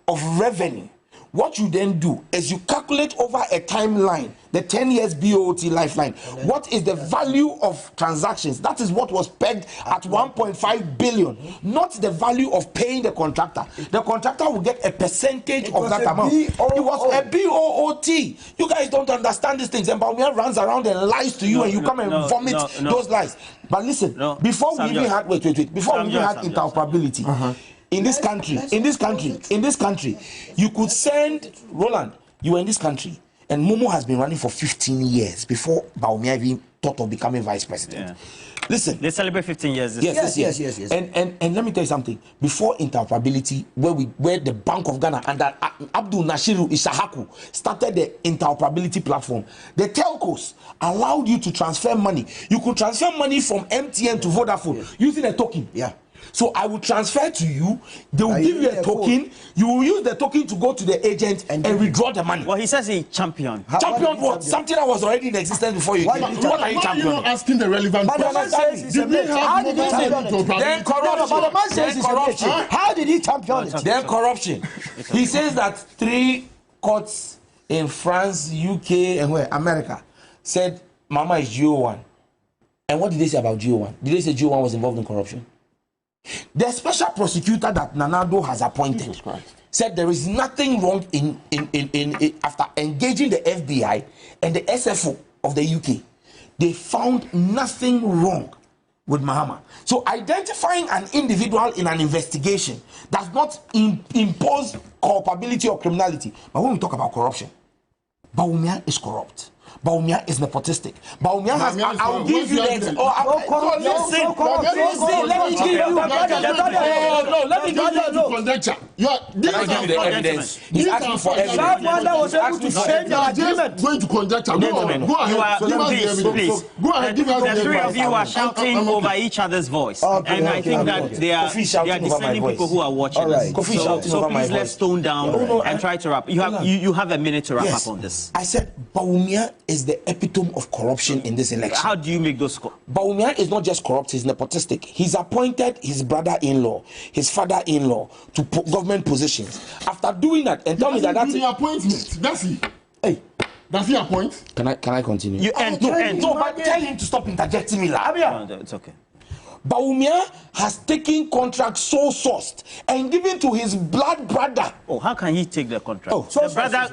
of revenue, what you then do is you calculate over a timeline, the 10 years BOT lifeline. What is the value of transactions? That is what was pegged at 1.5 billion, not the value of paying the contractor. The contractor will get a percentage of that amount. It was a BOOT. You guys don't understand these things. And Bawumia runs around and lies to you, and you come and vomit those lies. But listen, before we even had before we even had interoperability. In this country, you could send Roland. You were in this country, and Momo has been running for 15 years before Bawumia even thought of becoming vice president. Yeah. Listen, they celebrate 15 years. Yes. And let me tell you something. Before interoperability, where the Bank of Ghana under Abdul Nashiru Ishahaku started the interoperability platform, the telcos allowed you to transfer money. You could transfer money from MTN to Vodafone using a token. Yeah. So I will transfer to you, they will give you a token, you will use the token to go to the agent and withdraw the money. Well, he says he championed. Champion what? Something that was already in existence before you came. What are you championing? Asking the relevant questions. Did we have Then corruption. How did he champion it? Then corruption. He says that 3 courts in France, UK, and where? America said Mama is GO1. And what did they say about GO1? Did they say GO1 was involved in corruption? The special prosecutor that Nanado has appointed said there is nothing wrong in after engaging the FBI and the SFO of the UK. They found nothing wrong with Mahama. So identifying an individual in an investigation does not impose culpability or criminality. But when we talk about corruption, Bawumia is corrupt. Bawumia is nepotistic. Bawumia has. I'll give you the. Let me give you. No, let me give you conjecture. Can I give you the evidence? He's asking for evidence. Was able to change the agreement. Going to conjecture. Go ahead. Please. Go ahead. Give us the The three evidence. of you are shouting over each other's voice, and I think that they are discerning people who are watching us. So please let's tone down and try to wrap. You have a minute to wrap up on this. I said Bawumia is the epitome of corruption in this election. How do you make those calls? Bawumia is not just corrupt, he's nepotistic. He's appointed his brother-in-law, his father-in-law to government positions. After doing that, and tell me that's the appointment. That's it. Hey, does he appoint? Can I continue? You end. No, but tell him to stop interjecting me. No, it's okay. Bawumia has taken contracts so sourced and given to his blood brother. Oh, how can he take the contract? Oh, the brother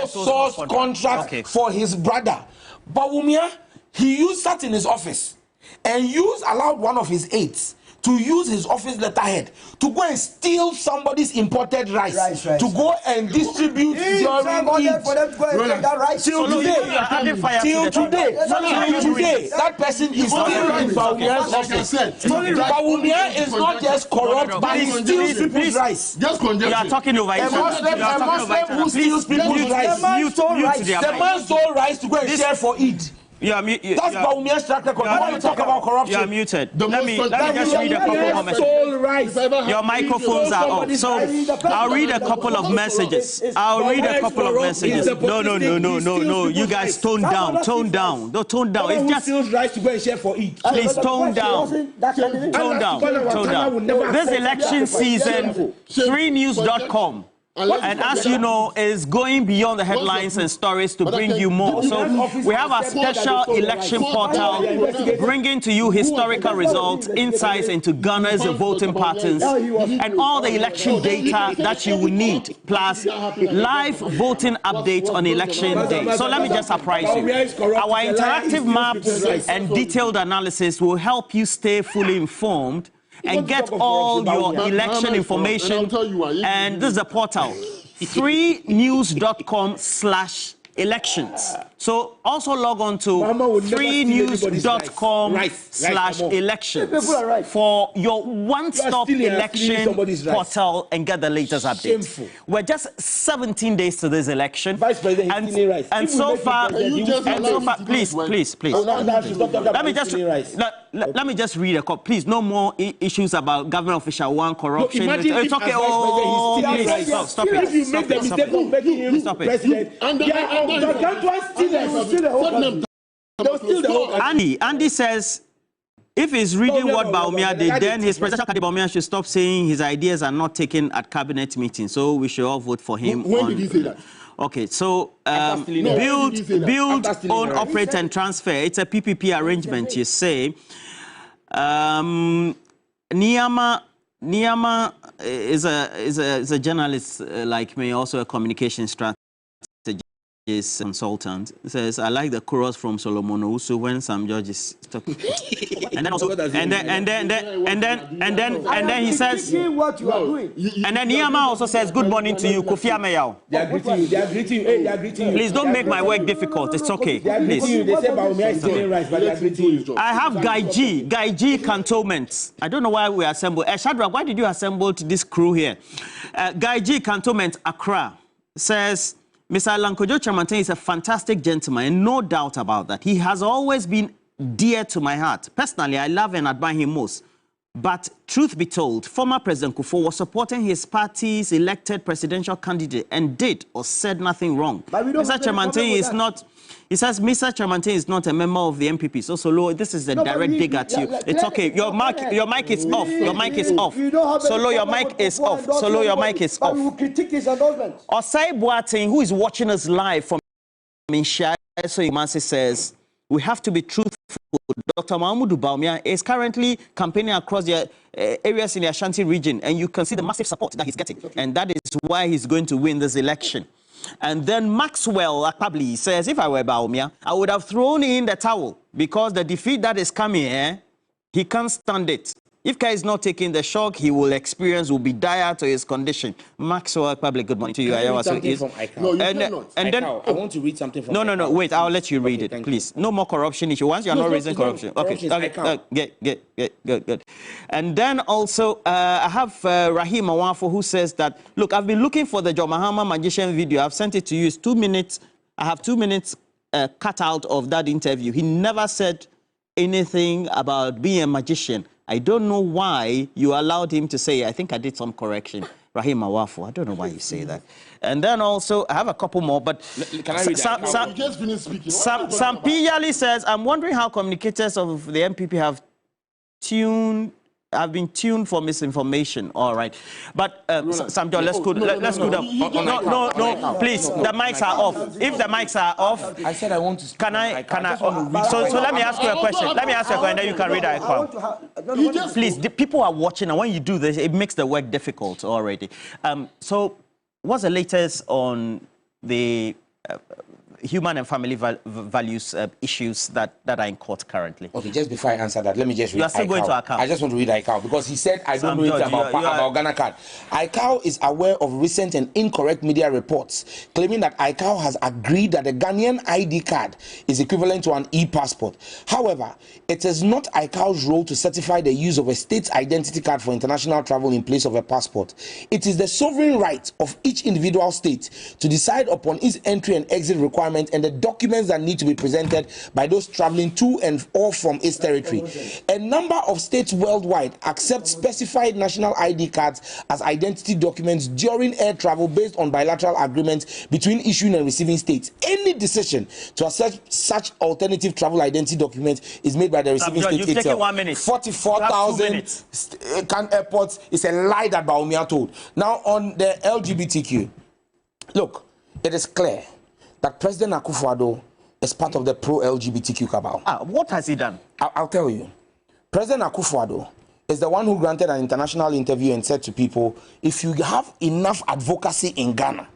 sourced contract for his brother. Bawumia, he used that in his office and allowed one of his aides to use his office letterhead to go and steal somebody's imported rice to go and distribute during till today. That person is still in Bawumia's office. Bawumia is not just corrupt, but he steals people's rice. Just conjecture. You are talking over each other. A Muslim who steals people's rice. The man stole rice to go and share for Eid. That's Bawumia's track record. When you talk about corruption, you are muted. Let me just read a couple of messages. Your microphones are off. So I'll read a couple of messages. No. You guys tone down. No, tone down. It's just please tone down. Tone down. This election season, 3news.com. And as you know, is going beyond the headlines and stories to bring you more. So we have a special election portal bringing to you historical results, insights into Ghana's voting patterns, and all the election data that you will need, plus live voting updates on election day. So let me just surprise you. Our interactive maps and detailed analysis will help you stay fully informed and get all your election information. And this is a portal, 3news.com/ elections. So also log on to freenews.com/elections for your one-stop election portal and get the latest updates. Shameful. We're just 17 days to this election. Vice President, and so far, please. Let me just read a copy. Please, no more issues about government official one corruption. Look, it's okay. Stop it. If you make the mistake of making him president, Andy says, if he's reading what Bawumia did, then his presidential candidate Bawumia should stop saying his ideas are not taken at cabinet meetings. So we should all vote for him. When did he say that? Okay, so build, own, operate, and transfer. It's a PPP arrangement, you say. Niyama is a journalist like me, also a communication strategist consultant. It says, I like the chorus from Solomon Owusu when Sam George is talking. And then also, and then he says, what you are doing. And then Niyama also says, good morning to you, Kofi Ameyao. They are greeting you. They are greeting you. Hey, they are greeting you. Please don't make my work difficult. It's okay. They are greeting you. They say Bawumia is stealing rights, but they are greeting you. I have Guy G cantonments. I don't know why we assembled. Shadrach, why did you assemble this crew here? Guy G cantonment Accra says, Mr. Lankojo Chamanten is a fantastic gentleman, and no doubt about that. He has always been dear to my heart. Personally, I love and admire him most. But truth be told, former President Kufuor was supporting his party's elected presidential candidate and did or said nothing wrong. Mr. Chamanten is not... He says, Mr. Chamanten is not a member of the MPP. So, Solo, this is a direct dig at you. It's okay. Your mic is off. Your mic is off. Solo, your mic is off. Solo, your mic is off. Osai Boateng, who is watching us live from Minshai, so Imansi says, we have to be truthful. Dr. Mahmoud Bawumia is currently campaigning across the areas in the Ashanti region, and you can see the massive support that he's getting. And that is why he's going to win this election. And then Maxwell Akabli says, if I were Bawumia, I would have thrown in the towel because the defeat that is coming here, he can't stand it. If Kai is not taking the shock he will experience will be dire to his condition. Maxwell Akabli, good morning to you. Can I read something from Aikau? And then I want to read something from No, wait, I'll let you read it, please. No more corruption issue. Once you're not raising corruption. Okay, good. And then also, I have Rahim Awafo who says that, look, I've been looking for the John Mahama magician video. I've sent it to you. It's 2 minutes. I have 2 minutes cut out of that interview. He never said anything about being a magician. I don't know why you allowed him to say, I think I did some correction. Rahim Awafo, I don't know why you say that. And then also, I have a couple more, but... Can I read that? You just finished speaking. Sam Piyali says, I'm wondering how communicators of the MPP have been tuned for misinformation. All right. But, Sam John, let's go down. No, please, the mics are off. If the mics are off... I said I want to speak. Can I so let me ask you a question. Let me ask you a question, and then you can read it. Please, the people are watching, and when you do this, it makes the work difficult already. So what's the latest on the... human and family values issues that are in court currently? Okay, just before I answer that, let me just read You are still going to Aikau. I just want to read Aikau because he said, I don't know anything about Ghana card. Aikau is aware of recent and incorrect media reports claiming that Aikau has agreed that the Ghanaian ID card is equivalent to an e-passport. However, it is not Aikau's role to certify the use of a state's identity card for international travel in place of a passport. It is the sovereign right of each individual state to decide upon its entry and exit requirements and the documents that need to be presented by those traveling to and or from its territory. A number of states worldwide accept specified national ID cards as identity documents during air travel based on bilateral agreements between issuing and receiving states. Any decision to accept such alternative travel identity documents is made by the receiving state itself. Taken 1 minute. 44,000 airports is a lie that Bawumia told. Now on the LGBTQ, look, it is clear that President Akufo-Addo is part of the pro-LGBTQ cabal. What has he done? I'll tell you. President Akufo-Addo is the one who granted an international interview and said to people, if you have enough advocacy in Ghana,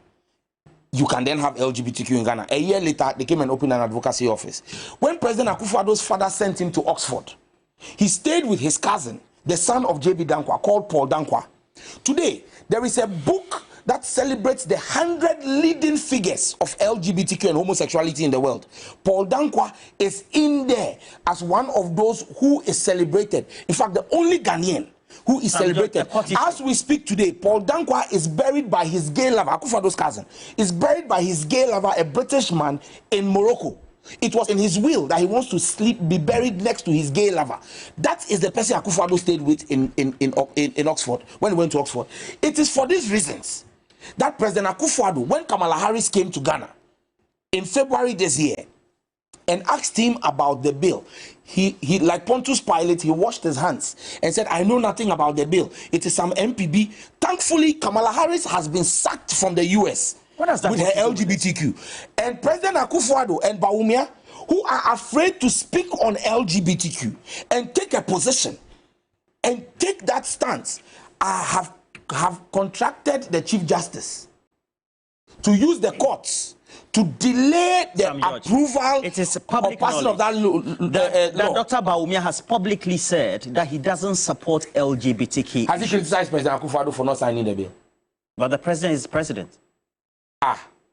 you can then have LGBTQ in Ghana. A year later, they came and opened an advocacy office. When President Akufo-Addo's father sent him to Oxford, he stayed with his cousin, the son of J.B. Dankwa, called Paul Dankwa. Today, there is a book that celebrates the 100 leading figures of LGBTQ and homosexuality in the world. Paul Dankwa is in there as one of those who is celebrated. In fact, the only Ghanaian who is celebrated. As we speak today, Paul Dankwa is buried by his gay lover, Akufo-Addo's cousin, is buried by his gay lover, a British man, in Morocco. It was in his will that he wants to be buried next to his gay lover. That is the person Akufo-Addo stayed with in Oxford, when he went to Oxford. It is for these reasons that President Akufo-Addo, when Kamala Harris came to Ghana in February this year and asked him about the bill, he like Pontius Pilate, he washed his hands and said, I know nothing about the bill. It is some MPB. Thankfully, Kamala Harris has been sacked from the US with her LGBTQ. And President Akufo-Addo and Bawumia, who are afraid to speak on LGBTQ and take a position and take that stance, have contracted the Chief Justice to use the courts to delay the approval it is public of that law. Dr. Bawumia has publicly said that he doesn't support LGBTQ. Has he criticized President Akufo-Addo for not signing the bill? But the president is president.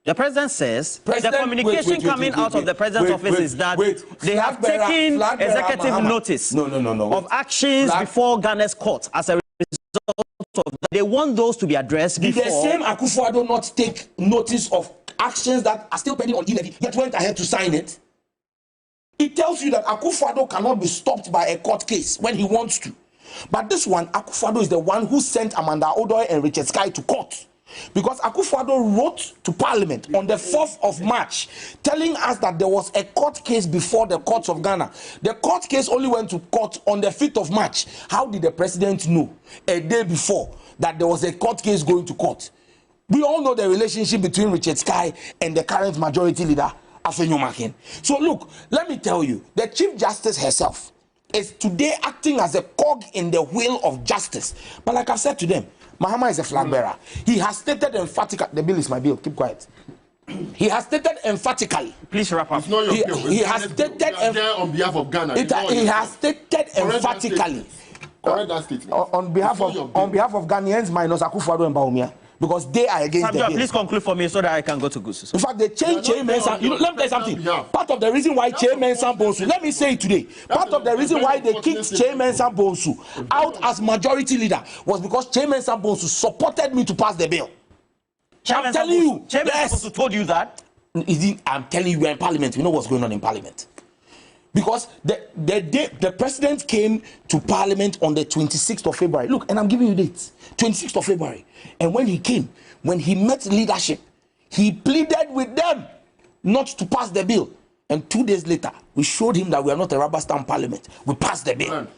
The president says the communication coming out of the president's office is that they have taken executive notice of actions before Ghana's court as a result of that. They want those to be addressed before. Did the same Akufo-Addo not take notice of actions that are still pending on e-levy, yet went ahead to sign it? It tells you that Akufo-Addo cannot be stopped by a court case when he wants to. But this one, Akufo-Addo is the one who sent Amanda Odoy and Richard Sky to court. Because Akufo-Addo wrote to Parliament on the 4th of March telling us that there was a court case before the courts of Ghana. The court case only went to court on the 5th of March. How did the president know a day before that there was a court case going to court? We all know the relationship between Richard Sky and the current majority leader, Afenyo Makin. So look, let me tell you, the Chief Justice herself is today acting as a cog in the wheel of justice. But like I said to them, Mahama is a flag bearer. He has stated emphatically, the bill is my bill, keep quiet. He has stated emphatically. Please wrap up. It's not your bill. He has stated on behalf of Ghana. He has stated emphatically. Correct that statement. On behalf of Ghanaians minus Akufo-Addo and Bawumia. Because they are against the bill. Please conclude for me so that I can go to Gusu. In fact, they changed Chairman Sam. Let me tell you something. Part of the reason why Chairman Sam Bonsu, let me say it today, part of the reason why they kicked Chairman Sam Bonsu out as majority leader was because Chairman Sam Bonsu supported me to pass the bill. I'm telling you. Chairman Sam Bonsu told you that? I'm telling you, we're in Parliament. We know what's going on in Parliament. Because the president came to Parliament on the 26th of February. Look, and I'm giving you dates. 26th of February. And when he came, when he met leadership, he pleaded with them not to pass the bill. And 2 days later, we showed him that we are not a rubber stamp parliament. We passed the bill.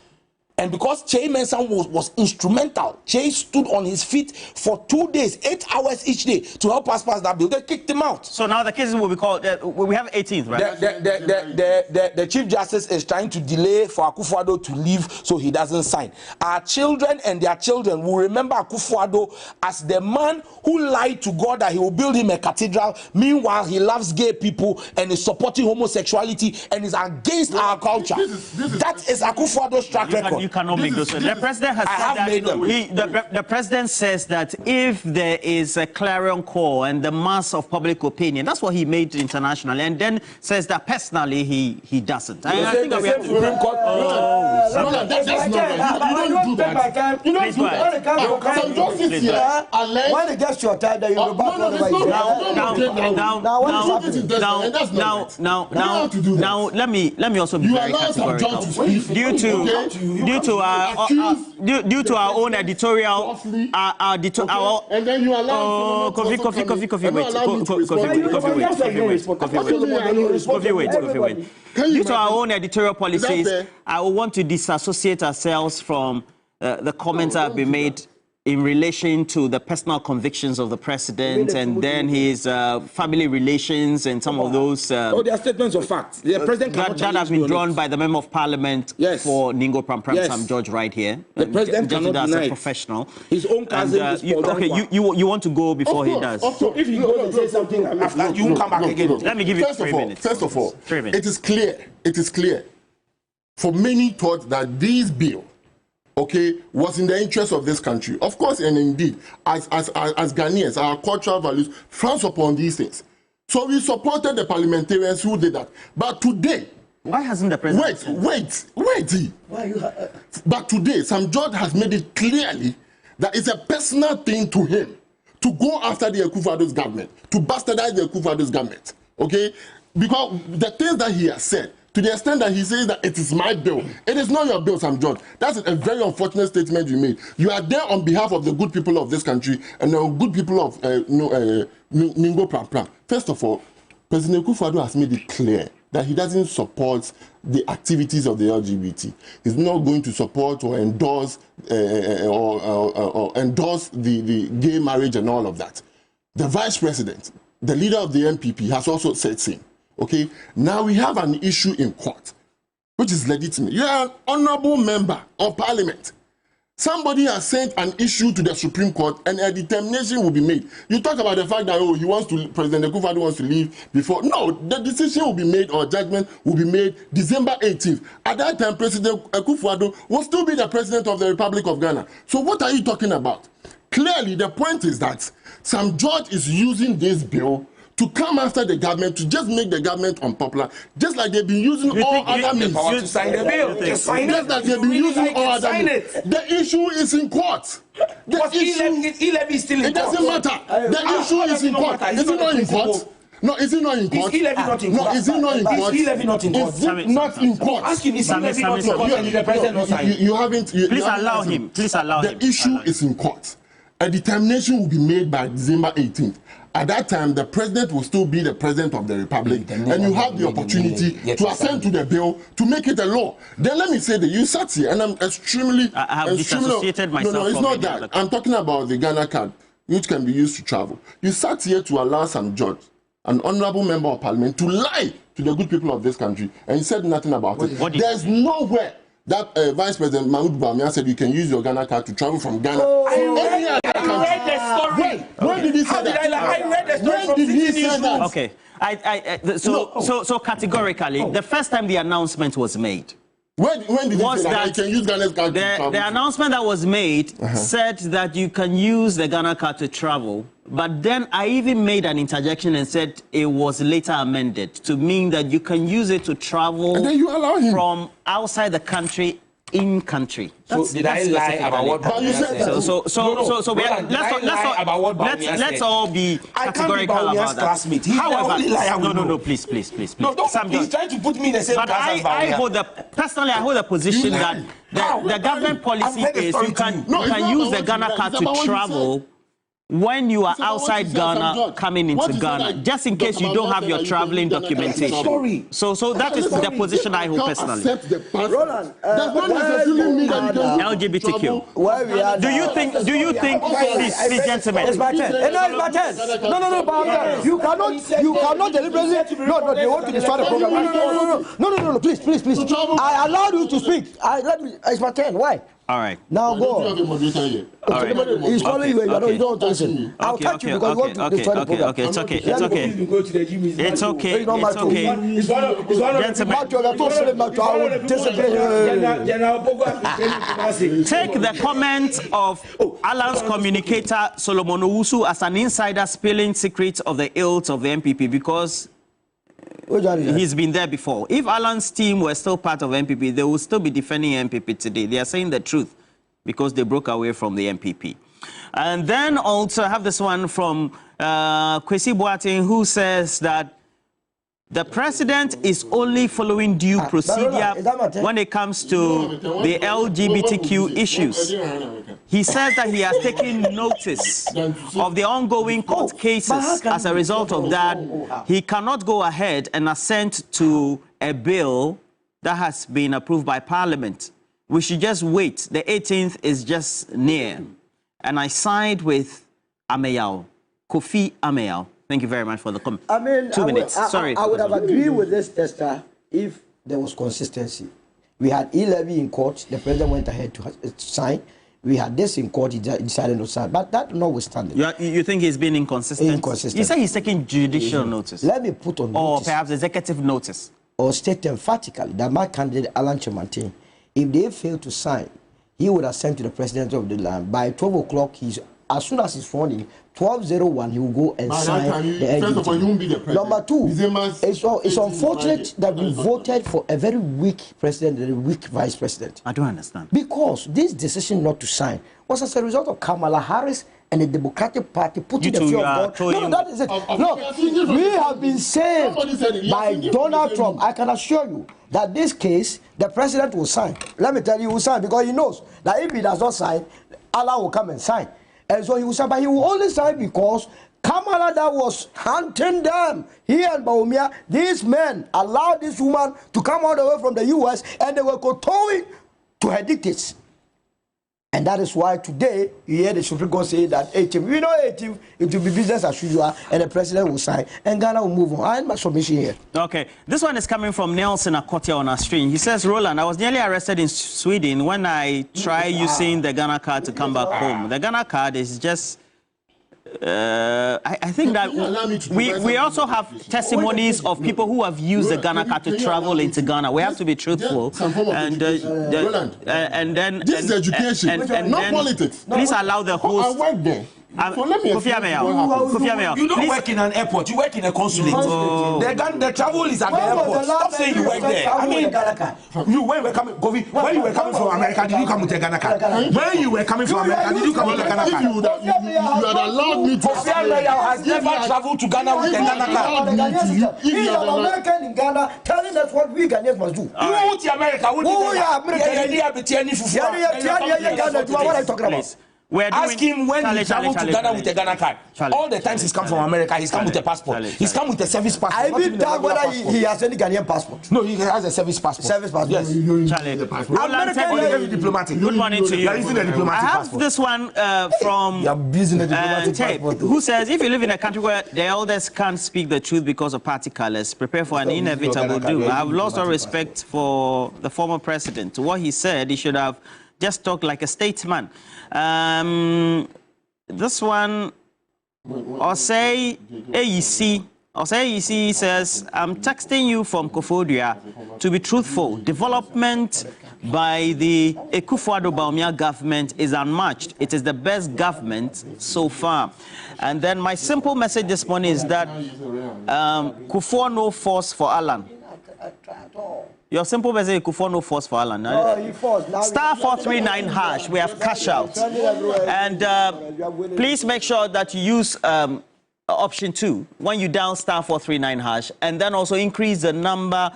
And because Che Mensah was instrumental, Che stood on his feet for 2 days, 8 hours each day to help us pass that bill. They kicked him out. So now the cases will be called, we have 18th, right? The Chief Justice is trying to delay for Akufo-Addo to leave so he doesn't sign. Our children and their children will remember Akufo-Addo as the man who lied to God that he will build him a cathedral. Meanwhile, he loves gay people and is supporting homosexuality and is against our culture. That is Akufo-Addo's track record. You cannot make those. The president has said that the president says that if there is a clarion call and the mass of public opinion, that's what he made internationally, and then says that personally he doesn't. I think that we have Supreme Court. That's not right. You don't do that. You don't do that. When it gets your time, then you go back now let me also be very categorical. Due to our own editorial, and then you allow coffee. Due to our own editorial policies, I will want to disassociate ourselves from the comments that have been made in relation to the personal convictions of the president and then his family relations and some of those... they are statements of fact. The president that has been drawn by the Member of Parliament for Ningo Pram Sam George right here. The president cannot deny as a professional. His own cousin you want to go before he does. So if he goes and says something after, you come back again. Let me give you 3 minutes. First of all, it is clear for many thought that this bill okay, was in the interest of this country. Of course, and indeed, as Ghanaians, our cultural values frown upon these things. So we supported the parliamentarians who did that. But today, why hasn't the president? Wait. But today, Sam George has made it clearly that it's a personal thing to him to go after the Akufo-Addo's government, to bastardize the Akufo-Addo's government. Okay, because the things that he has said, to the extent that he says that it is my bill. It is not your bill, Sam George. That's a very unfortunate statement you made. You are there on behalf of the good people of this country and the good people of Ningo Pram Pram. First of all, President Akufo-Addo has made it clear that he doesn't support the activities of the LGBT. He's not going to support or endorse endorse the gay marriage and all of that. The vice president, the leader of the MPP, has also said same. Okay, now we have an issue in court, which is legitimate. You are an honorable member of parliament. Somebody has sent an issue to the Supreme Court and a determination will be made. You talk about the fact that, oh, President Akufo-Addo wants to leave before. No, the decision will be made or judgment will be made December 18th. At that time, President Akufo-Addo will still be the president of the Republic of Ghana. So what are you talking about? Clearly, the point is that Sam George is using this bill to come after the government, to just make the government unpopular, just like they've been using other means. To sign the bill. Just like they've been using all other means. The issue is in court. The E-levy is still in court. It doesn't matter. The issue is in court. Is it not in court? No, is it not in court? Is E-levy not in court? No, is it not in court? Is E-levy not in court? Is it not in court? Ask him, is E-levy not in court? And the president not signed. You haven't. Please allow him. Please allow him. The issue is in court. A determination will be made by December 18th. At that time, the president will still be the president of the republic, and you have the opportunity to assent to the bill to make it a law. Then let me say that you sat here, and I'm extremely. I have disassociated myself. No, it's not that. I'm talking about the Ghana card, which can be used to travel. You sat here to allow Sam George, an honorable member of parliament, to lie to the good people of this country, and you said nothing about it. There's nowhere that Vice President Mahmoud Bawumia said you can use your Ghana card to travel from Ghana. I read the story. When did he say that? I read the story. When did he say that? Okay. So categorically, the first time the announcement was made, when did he say that you can use Ghana's card to travel? The announcement that was made said that you can use the Ghana card to travel. But then I even made an interjection and said it was later amended to mean that you can use it to travel and then you allow him from outside the country in country. So did I lie about what Bawumia said? Let's all be categorical about that. However, no, please. No, don't. He's trying to put me in the same class as Bawumia. Personally, I hold a position that the government policy is you can use the Ghana card to travel when you are outside Ghana coming into Ghana, just in case you don't have your traveling documentation. So that is the position I hold personally. Roland, LGBTQ. Do you think, please, gentlemen. It's my turn. No, but you cannot deliberately. No, they want to destroy the program. No, please. I allowed you to speak. It's my turn. Why? All right. Now go on. He's calling you. You don't want to listen. I'll touch you because you want to destroy the program. Okay. It's okay. Take the comment of Alan's communicator Solomon Owusu as an insider spilling secrets of the ills of the MPP because he's been there before. If Alan's team were still part of MPP, they would still be defending MPP today. They are saying the truth because they broke away from the MPP. And then also have this one from Kwesi Boateng, who says that the president is only following due procedure when it comes to the LGBTQ issues. He says that he has taken notice of the ongoing court cases. As a result of that, he cannot go ahead and assent to a bill that has been approved by Parliament. We should just wait. The 18th is just near. And I side with Ameyao, Kofi Ameyao. Thank you very much for the comment. I mean, 2 minutes. Sorry. I would have agreed with this tester if there was consistency. We had E-levy in court. The president went ahead to sign. We had this in court. He decided to sign. But that notwithstanding. You think he's been inconsistent? Inconsistent. You say he's taking judicial notice. Let me put on notice. Or perhaps executive notice. Or state emphatically that my candidate, Alan Chemantin, if they fail to sign he would have sent to the president of the land. By 12 o'clock, as soon as he's sworn in, 12:01, he will go and sign the first of all, he won't be the president. Number two, it's unfortunate that we voted for a very weak president and a weak vice president. I don't understand. Because this decision not to sign was as a result of Kamala Harris and the Democratic Party putting the fear of God. No, that is it. No, we have been saved by Donald Trump. I can assure you that this case, the president will sign. Let me tell you, he will sign because he knows that if he does not sign, Allah will come and sign. And so he will sign, but he will only sign because Kamala that was hunting them. He and Bawumia, these men allowed this woman to come all the way from the US and they were kowtowing to her dictates. And that is why today you hear the Supreme Court say that 18, we know 18, it will be business as usual, and the president will sign, and Ghana will move on. I have my submission here. Okay, this one is coming from Nelson Akotia on our stream. He says, Roland, I was nearly arrested in Sweden when I tried using the Ghana card to come back home. The Ghana card is just... I think that we also have testimonies of people who have used the Ghana card to travel into Ghana. We have to be truthful. And then this is education, not politics. Please allow the host. I work there. You don't work in an airport, you work in a consulate. The travel is at the airport. Stop saying you work there. I mean, when you were coming from America, did you come with a Ghana card? When you were coming from America, did you come with a Ghana card? You had allowed me to say has never traveled to Ghana with a Ghana card. He's an American in Ghana telling us what we Ghanaians must do. You want to America? What are you talking about? Ask him when he traveled to Ghana with a Ghana card. All the times he's come from America, he's come with a passport. He's come with a service passport. I even doubt whether he has any Ghanaian passport. No, he has a service passport. Service passport. Yes. American is very diplomatic. Good morning to you. I have this one from Tape, who says, if you live in a country where the elders can't speak the truth because of party colors, prepare for an inevitable doom. I have lost all respect for the former president. What he said, he should have just talked like a statesman. This one, Osei AEC says, I'm texting you from Kofodia to be truthful. Development by the Akufo-Addo Bawumia government is unmatched. It is the best government so far. And then my simple message this morning is that Kufuor no force for Alan. Your simple message, Kufuor no force for Alan. Star 439 hash, we have cash out. And please make sure that you use option 2 when you down star 439 hash, and then also increase the number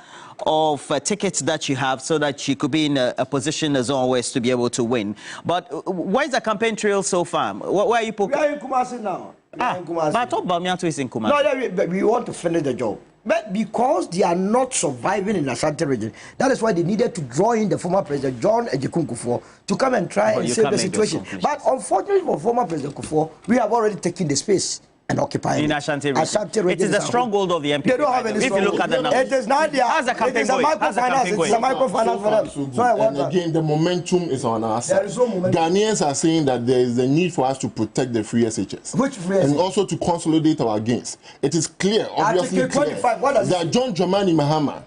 of tickets that you have so that you could be in a position as always to be able to win. But where's the campaign trail so far? Where are you poking? We are in Kumasi now. But I thought Bawumia is in Kumasi. No, we want to finish the job. But because they are not surviving in the Ashanti region, that is why they needed to draw in the former president, John Ejikun Kufuor, to come and try and save the situation. But unfortunately for former President Kufuor, we have already taken the space and occupying in Ashanti region. It is the stronghold of the MPP. They don't have any. If you look at the numbers, it is not there. How's the campaign going? It is a microfinance for them. And again, the momentum is on our side. There is no momentum. Ghanaians are saying that there is a need for us to protect the free SHS. Which free SHS? And also to consolidate our gains. It is clear, obviously clear, that John Dramani Mahama,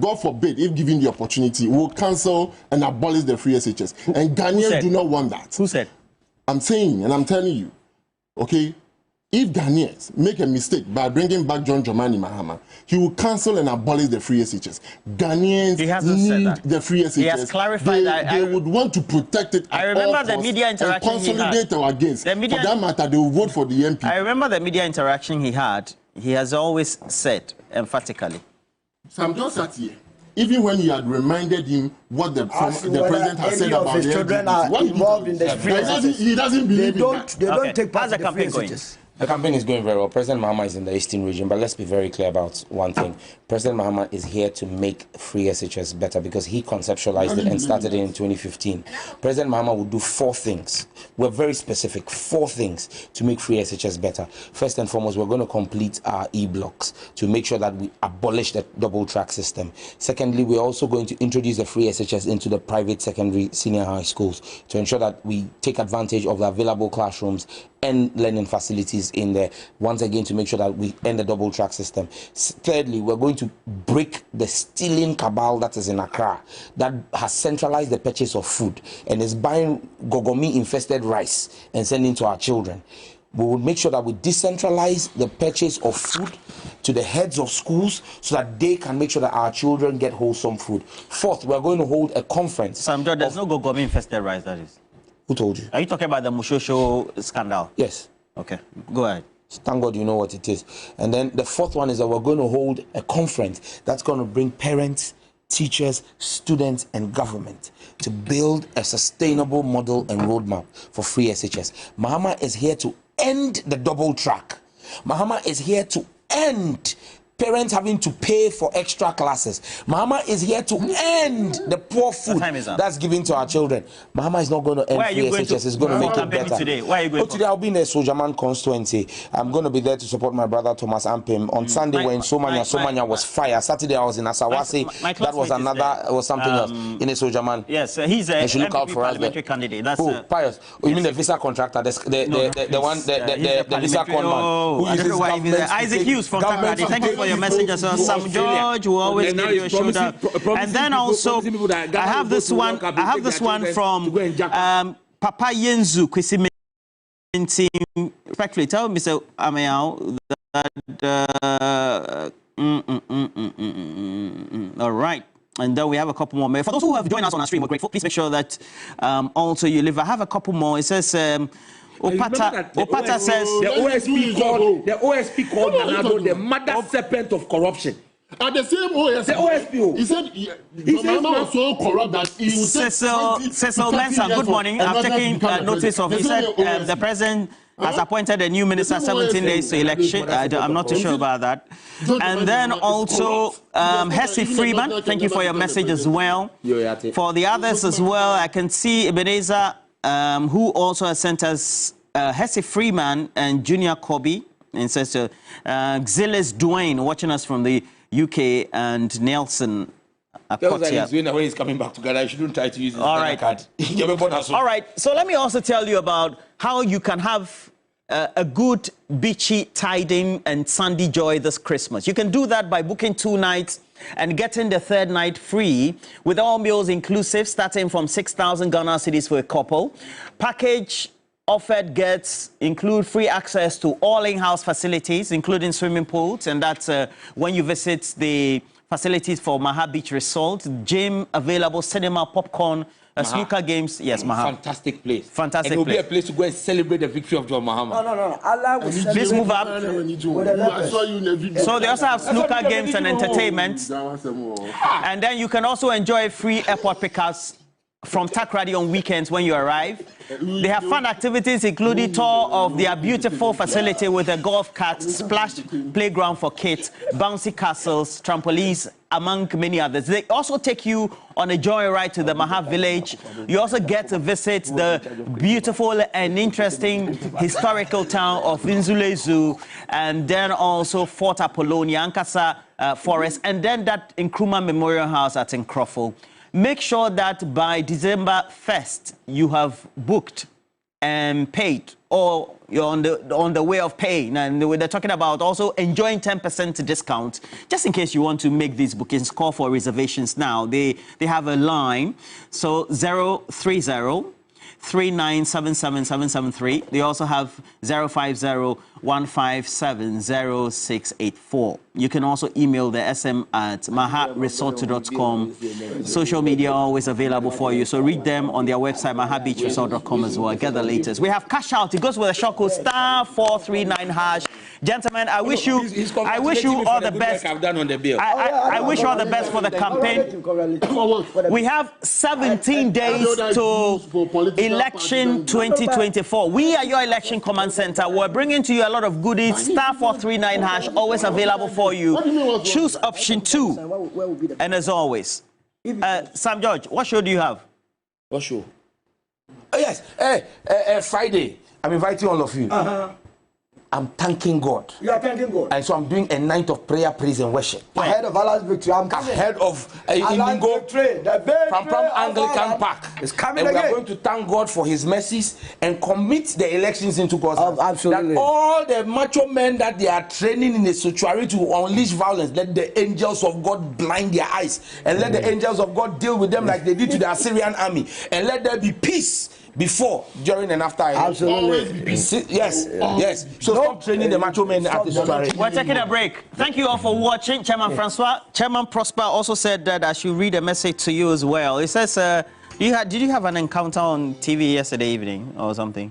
God forbid, if given the opportunity, will cancel and abolish the free SHS. And Ghanaians do not want that. Who said? I'm saying, and I'm telling you, okay, if Ghanaians make a mistake by bringing back John Dramani Mahama, he will cancel and abolish the free SHS. Ghanaians need the free SHS. He has clarified that. They would want to protect it. I remember the media interaction and consolidate our gains. For that matter, they will vote for the MP. I remember the media interaction he had. He has always said emphatically. Sam John sat here. Even when he had reminded him what the president has said about his children are involved in the free SHS. He doesn't believe they don't take part in the free SHS. The campaign is going very well. President Mahama is in the Eastern region, but let's be very clear about one thing. President Mahama is here to make free SHS better because he conceptualized it and started it in 2015. President Mahama will do 4 things. We're very specific, 4 things to make free SHS better. First and foremost, we're going to complete our E-blocks to make sure that we abolish the double track system. Secondly, we're also going to introduce the free SHS into the private secondary senior high schools to ensure that we take advantage of the available classrooms and learning facilities is in there, once again, to make sure that we end the double track system. Thirdly, we're going to break the stealing cabal that is in Accra, that has centralized the purchase of food and is buying gogomi-infested rice and sending to our children. We will make sure that we decentralize the purchase of food to the heads of schools so that they can make sure that our children get wholesome food. Fourth, we're going to hold a conference. Sam George, there's no gogomi-infested rice, that is. Who told you? Are you talking about the Mushosho scandal? Yes. Okay, go ahead. Thank God you know what it is. And then the fourth one is that we're going to hold a conference that's going to bring parents, teachers, students, and government to build a sustainable model and roadmap for free SHS. Mahama is here to end the double track. Mahama is here to end parents having to pay for extra classes. Mahama is here to end the poor food that's given to our children. Mahama is not going to end free SHS. It's going to make it better. Today? Where are you going? Today I'll be in the Sojaman constituency. I'm going to be there to support my brother Thomas Ampim. On Sunday when Somanya was fire. Saturday I was in Asawasi. That was something else in the Sojaman. Yes, he's a look out for parliamentary candidate. That's Pius. You mean the visa contractor? The visa conman. Isaac Hughes from Takrady. Thank you for your message as well. Sam George will always give you a shoulder. And then also, I have this one from Papa Yenzu Kwesi team. Respectfully, tell Mr. Ameao that all right. And then we have a couple more. For those who have joined us on our stream, we're grateful. Please make sure that also you live. I have a couple more. It says Opata says the OSP called Nanado the mother serpent of corruption. At the same OSP, he said Mama was so corrupt that he would take Cecil Mensah, good morning. I'm taking notice of. He said the president has appointed a new minister 17 days to election. I'm not too sure about that. And then also Hesse Freeman, thank you for your message as well. For the others as well, I can see Ebenezer, who also has sent us Hesse Freeman and Junior Kobe, and says Xilis Dwayne watching us from the UK, and Nelson. When he's coming back together, you shouldn't try to use his card. All right, so let me also tell you about how you can have a good beachy tiding and sandy joy this Christmas. You can do that by booking 2 nights and getting the 3rd night free with all meals inclusive, starting from 6,000 Ghana cedis for a couple. Package offered include free access to all in-house facilities, including swimming pools, and that's when you visit the facilities for Maha Beach Resort, gym available, cinema, popcorn, snooker games. Yes, Maha. Fantastic place. Fantastic and it will place. be a place to go and celebrate the victory of John Mahama. No. Allah will please move up. I saw you in a video. So they also have snooker games and entertainment. And then you can also enjoy free airport pickups from Takrady on weekends when you arrive. They have fun activities, including tour of their beautiful facility with a golf cart, splash playground for kids, bouncy castles, trampolines, among many others. They also take you on a joy ride to the Maha village. You also get to visit the beautiful and interesting historical town of Inzule Zoo, and then also Fort Apollonia, Ankasa Forest, and then that Nkrumah Memorial House at Nkrofo. Make sure that by December 1st, you have booked and paid, or you're on the way of paying. And they're talking about also enjoying 10% discount. Just in case you want to make these bookings, call for reservations now. They have a line, so 030 3977773. They also have 050-157-0684. You can also email the SM at maharesort.com. Social media always available for you. So read them on their website, mahabeachresort.com as well. Get the latest. We have cash out. It goes with a short code *439#. Gentlemen, I wish you all the best. I wish you all the best for the campaign. We have 17 days to election 2024. We are your election command center. We're bringing to you a lot of goodies. *439#, always available for you. Choose option 2. And as always, Sam George, what show do you have? What show? Oh, yes. Friday. I'm inviting all of you. I'm thanking God. You are thanking God. And so I'm doing a night of prayer, praise, and worship. Ahead of Allah's victory. I'm coming. Ahead of Allah's victory. The Pram Anglican Park. It's coming and again. we are going to thank God for his mercies and commit the elections into God's hands. Absolutely. That all the macho men that they are training in a sanctuary to unleash violence, let the angels of God blind their eyes and let the angels of God deal with them like they did to the Assyrian army, and let there be peace before, during, and after. Absolutely. Yes, yes. So stop training the macho men at the sanctuary. We're taking a break. Thank you all for watching. Chairman Francois, Chairman Prosper also said that I should read a message to you as well. It says, did you have an encounter on TV yesterday evening or something?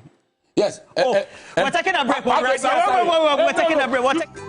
Yes. We're taking a break. We're taking a break.